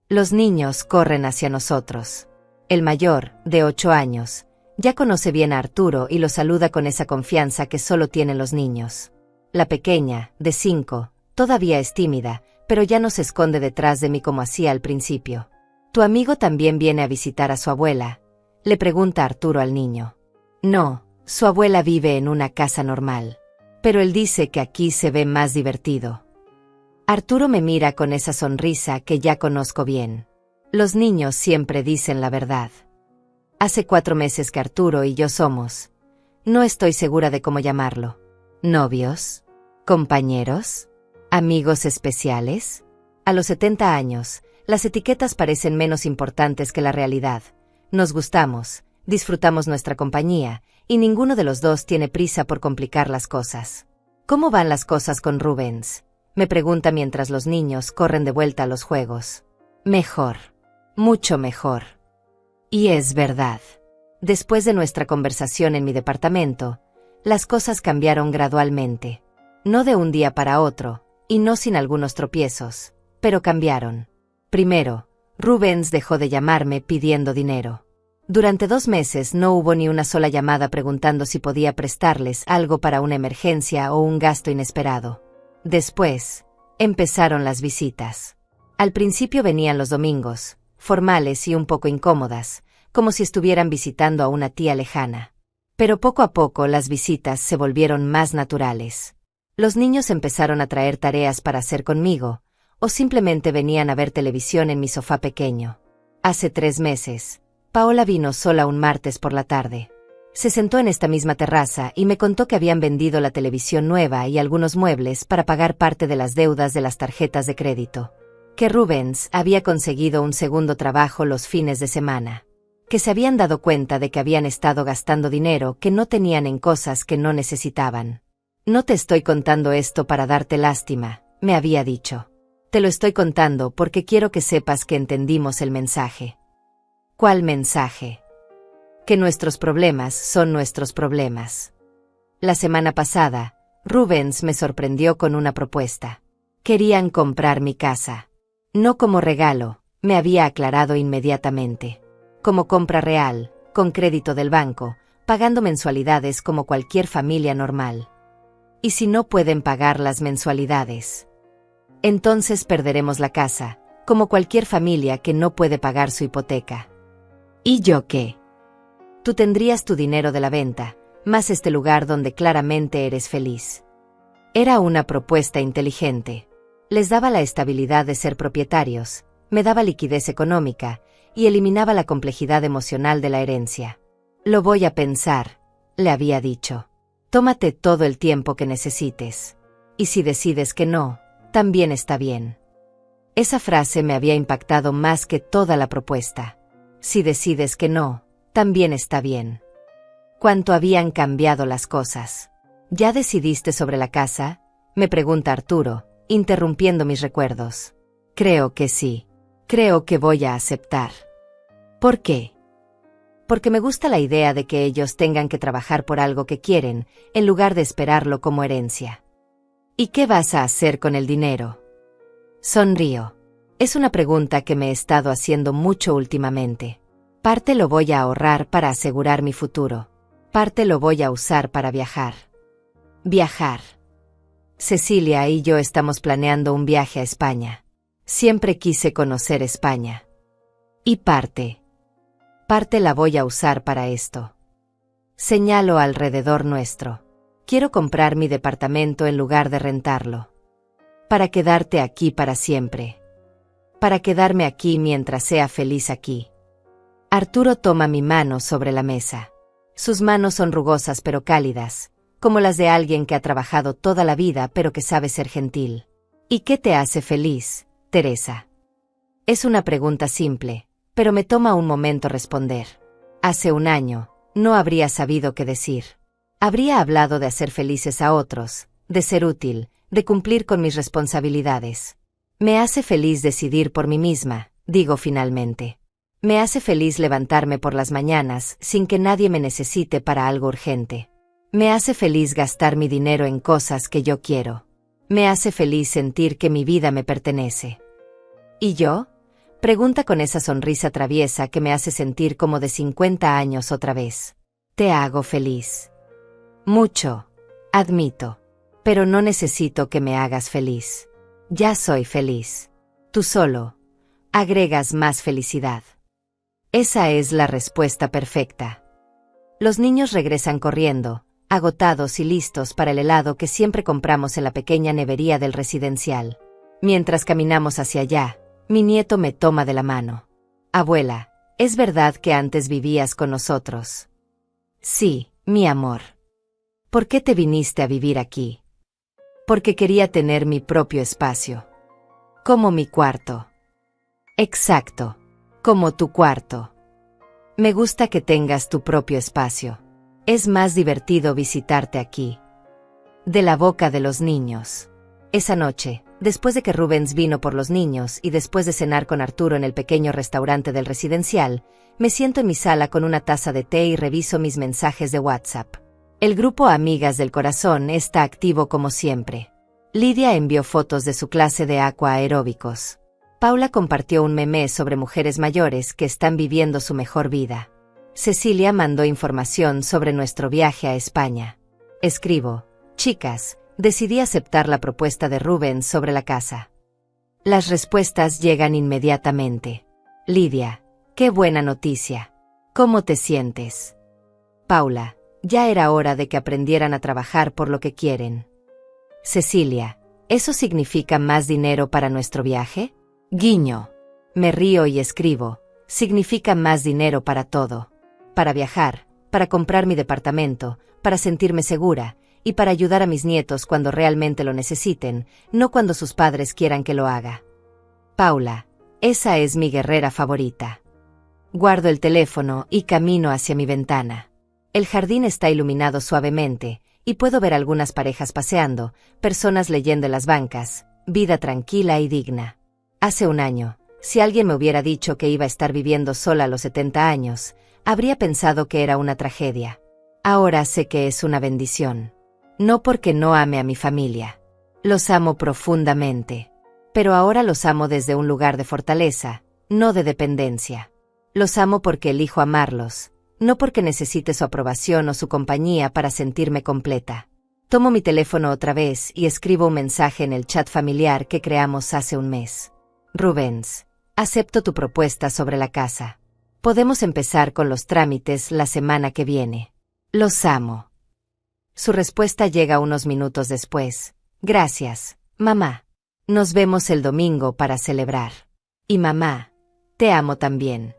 Los niños corren hacia nosotros. El mayor, de 8 años, ya conoce bien a Arturo y lo saluda con esa confianza que solo tienen los niños. La pequeña, de 5, todavía es tímida, pero ya no se esconde detrás de mí como hacía al principio. ¿Tu amigo también viene a visitar a su abuela?, le pregunta Arturo al niño. No, su abuela vive en una casa normal. Pero él dice que aquí se ve más divertido. Arturo me mira con esa sonrisa que ya conozco bien. Los niños siempre dicen la verdad. Hace 4 meses que Arturo y yo somos, no estoy segura de cómo llamarlo, novios, compañeros, amigos especiales. A los 70 años, las etiquetas parecen menos importantes que la realidad. Nos gustamos, disfrutamos nuestra compañía, y ninguno de los dos tiene prisa por complicar las cosas. ¿Cómo van las cosas con Rubens?, me pregunta mientras los niños corren de vuelta a los juegos. Mejor. Mucho mejor. Y es verdad. Después de nuestra conversación en mi departamento, las cosas cambiaron gradualmente. No de un día para otro, y no sin algunos tropiezos, pero cambiaron. Primero, Rubens dejó de llamarme pidiendo dinero. Durante 2 meses no hubo ni una sola llamada preguntando si podía prestarles algo para una emergencia o un gasto inesperado. Después, empezaron las visitas. Al principio venían los domingos, formales y un poco incómodas, como si estuvieran visitando a una tía lejana. Pero poco a poco las visitas se volvieron más naturales. Los niños empezaron a traer tareas para hacer conmigo, o simplemente venían a ver televisión en mi sofá pequeño. Hace 3 meses, Paola vino sola un martes por la tarde. Se sentó en esta misma terraza y me contó que habían vendido la televisión nueva y algunos muebles para pagar parte de las deudas de las tarjetas de crédito. Que Rubens había conseguido un segundo trabajo los fines de semana. Que se habían dado cuenta de que habían estado gastando dinero que no tenían en cosas que no necesitaban. No te estoy contando esto para darte lástima, me había dicho. Te lo estoy contando porque quiero que sepas que entendimos el mensaje. ¿Cuál mensaje? Que nuestros problemas son nuestros problemas. La semana pasada, Rubens me sorprendió con una propuesta. Querían comprar mi casa. No como regalo, me había aclarado inmediatamente. Como compra real, con crédito del banco, pagando mensualidades como cualquier familia normal. ¿Y si no pueden pagar las mensualidades? Entonces perderemos la casa, como cualquier familia que no puede pagar su hipoteca. ¿Y yo qué? Tú tendrías tu dinero de la venta, más este lugar donde claramente eres feliz. Era una propuesta inteligente. Les daba la estabilidad de ser propietarios, me daba liquidez económica, y eliminaba la complejidad emocional de la herencia. Lo voy a pensar, le había dicho. Tómate todo el tiempo que necesites. Y si decides que no, también está bien. Esa frase me había impactado más que toda la propuesta. Si decides que no, también está bien. ¿Cuánto habían cambiado las cosas? ¿Ya decidiste sobre la casa?, me pregunta Arturo, interrumpiendo mis recuerdos. Creo que sí. Creo que voy a aceptar. ¿Por qué? Porque me gusta la idea de que ellos tengan que trabajar por algo que quieren, en lugar de esperarlo como herencia. ¿Y qué vas a hacer con el dinero? Sonrío. Es una pregunta que me he estado haciendo mucho últimamente. Parte lo voy a ahorrar para asegurar mi futuro. Parte lo voy a usar para viajar. Viajar. Cecilia y yo estamos planeando un viaje a España. Siempre quise conocer España. Y parte la voy a usar para esto. Señalo alrededor nuestro. Quiero comprar mi departamento en lugar de rentarlo. Para quedarte aquí para siempre. Para quedarme aquí mientras sea feliz aquí. Arturo toma mi mano sobre la mesa. Sus manos son rugosas pero cálidas, como las de alguien que ha trabajado toda la vida pero que sabe ser gentil. ¿Y qué te hace feliz, Teresa? Es una pregunta simple, pero me toma un momento responder. Hace 1 año, no habría sabido qué decir. Habría hablado de hacer felices a otros, de ser útil, de cumplir con mis responsabilidades. Me hace feliz decidir por mí misma, digo finalmente. Me hace feliz levantarme por las mañanas sin que nadie me necesite para algo urgente. Me hace feliz gastar mi dinero en cosas que yo quiero. Me hace feliz sentir que mi vida me pertenece. ¿Y yo? Pregunta con esa sonrisa traviesa que me hace sentir como de 50 años otra vez. Te hago feliz. Mucho, admito. Pero no necesito que me hagas feliz. Ya soy feliz. Tú solo agregas más felicidad. Esa es la respuesta perfecta. Los niños regresan corriendo, agotados y listos para el helado que siempre compramos en la pequeña nevería del residencial. Mientras caminamos hacia allá, mi nieto me toma de la mano. Abuela, ¿es verdad que antes vivías con nosotros? Sí, mi amor. ¿Por qué te viniste a vivir aquí? Porque quería tener mi propio espacio. Como mi cuarto. Exacto, como tu cuarto. Me gusta que tengas tu propio espacio. Es más divertido visitarte aquí. De la boca de los niños. Esa noche, después de que Rubens vino por los niños y después de cenar con Arturo en el pequeño restaurante del residencial, me siento en mi sala con una taza de té y reviso mis mensajes de WhatsApp. El grupo Amigas del Corazón está activo como siempre. Lidia envió fotos de su clase de aquaeróbicos. Paula compartió un meme sobre mujeres mayores que están viviendo su mejor vida. Cecilia mandó información sobre nuestro viaje a España. Escribo: chicas, decidí aceptar la propuesta de Rubens sobre la casa. Las respuestas llegan inmediatamente. Lidia: qué buena noticia. ¿Cómo te sientes? Paula: ya era hora de que aprendieran a trabajar por lo que quieren. Cecilia: ¿eso significa más dinero para nuestro viaje? Guiño. Me río y escribo: significa más dinero para todo. Para viajar, para comprar mi departamento, para sentirme segura, y para ayudar a mis nietos cuando realmente lo necesiten, no cuando sus padres quieran que lo haga. Paula: esa es mi guerrera favorita. Guardo el teléfono y camino hacia mi ventana. El jardín está iluminado suavemente, y puedo ver algunas parejas paseando, personas leyendo en las bancas, vida tranquila y digna. Hace un año, si alguien me hubiera dicho que iba a estar viviendo sola a los 70 años, habría pensado que era una tragedia. Ahora sé que es una bendición. No porque no ame a mi familia. Los amo profundamente. Pero ahora los amo desde un lugar de fortaleza, no de dependencia. Los amo porque elijo amarlos, no porque necesite su aprobación o su compañía para sentirme completa. Tomo mi teléfono otra vez y escribo un mensaje en el chat familiar que creamos hace un mes. Rubens, acepto tu propuesta sobre la casa. Podemos empezar con los trámites la semana que viene. Los amo. Su respuesta llega unos minutos después. Gracias, mamá. Nos vemos el domingo para celebrar. Y mamá, te amo también.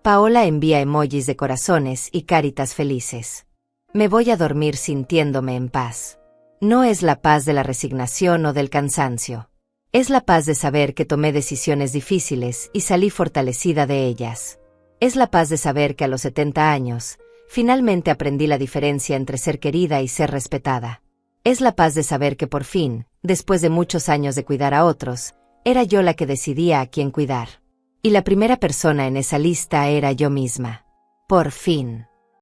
Paola envía emojis de corazones y caritas felices. Me voy a dormir sintiéndome en paz. No es la paz de la resignación o del cansancio. Es la paz de saber que tomé decisiones difíciles y salí fortalecida de ellas. Es la paz de saber que a los 70 años, finalmente aprendí la diferencia entre ser querida y ser respetada. Es la paz de saber que por fin, después de muchos años de cuidar a otros, era yo la que decidía a quién cuidar. Y la primera persona en esa lista era yo misma. Por fin.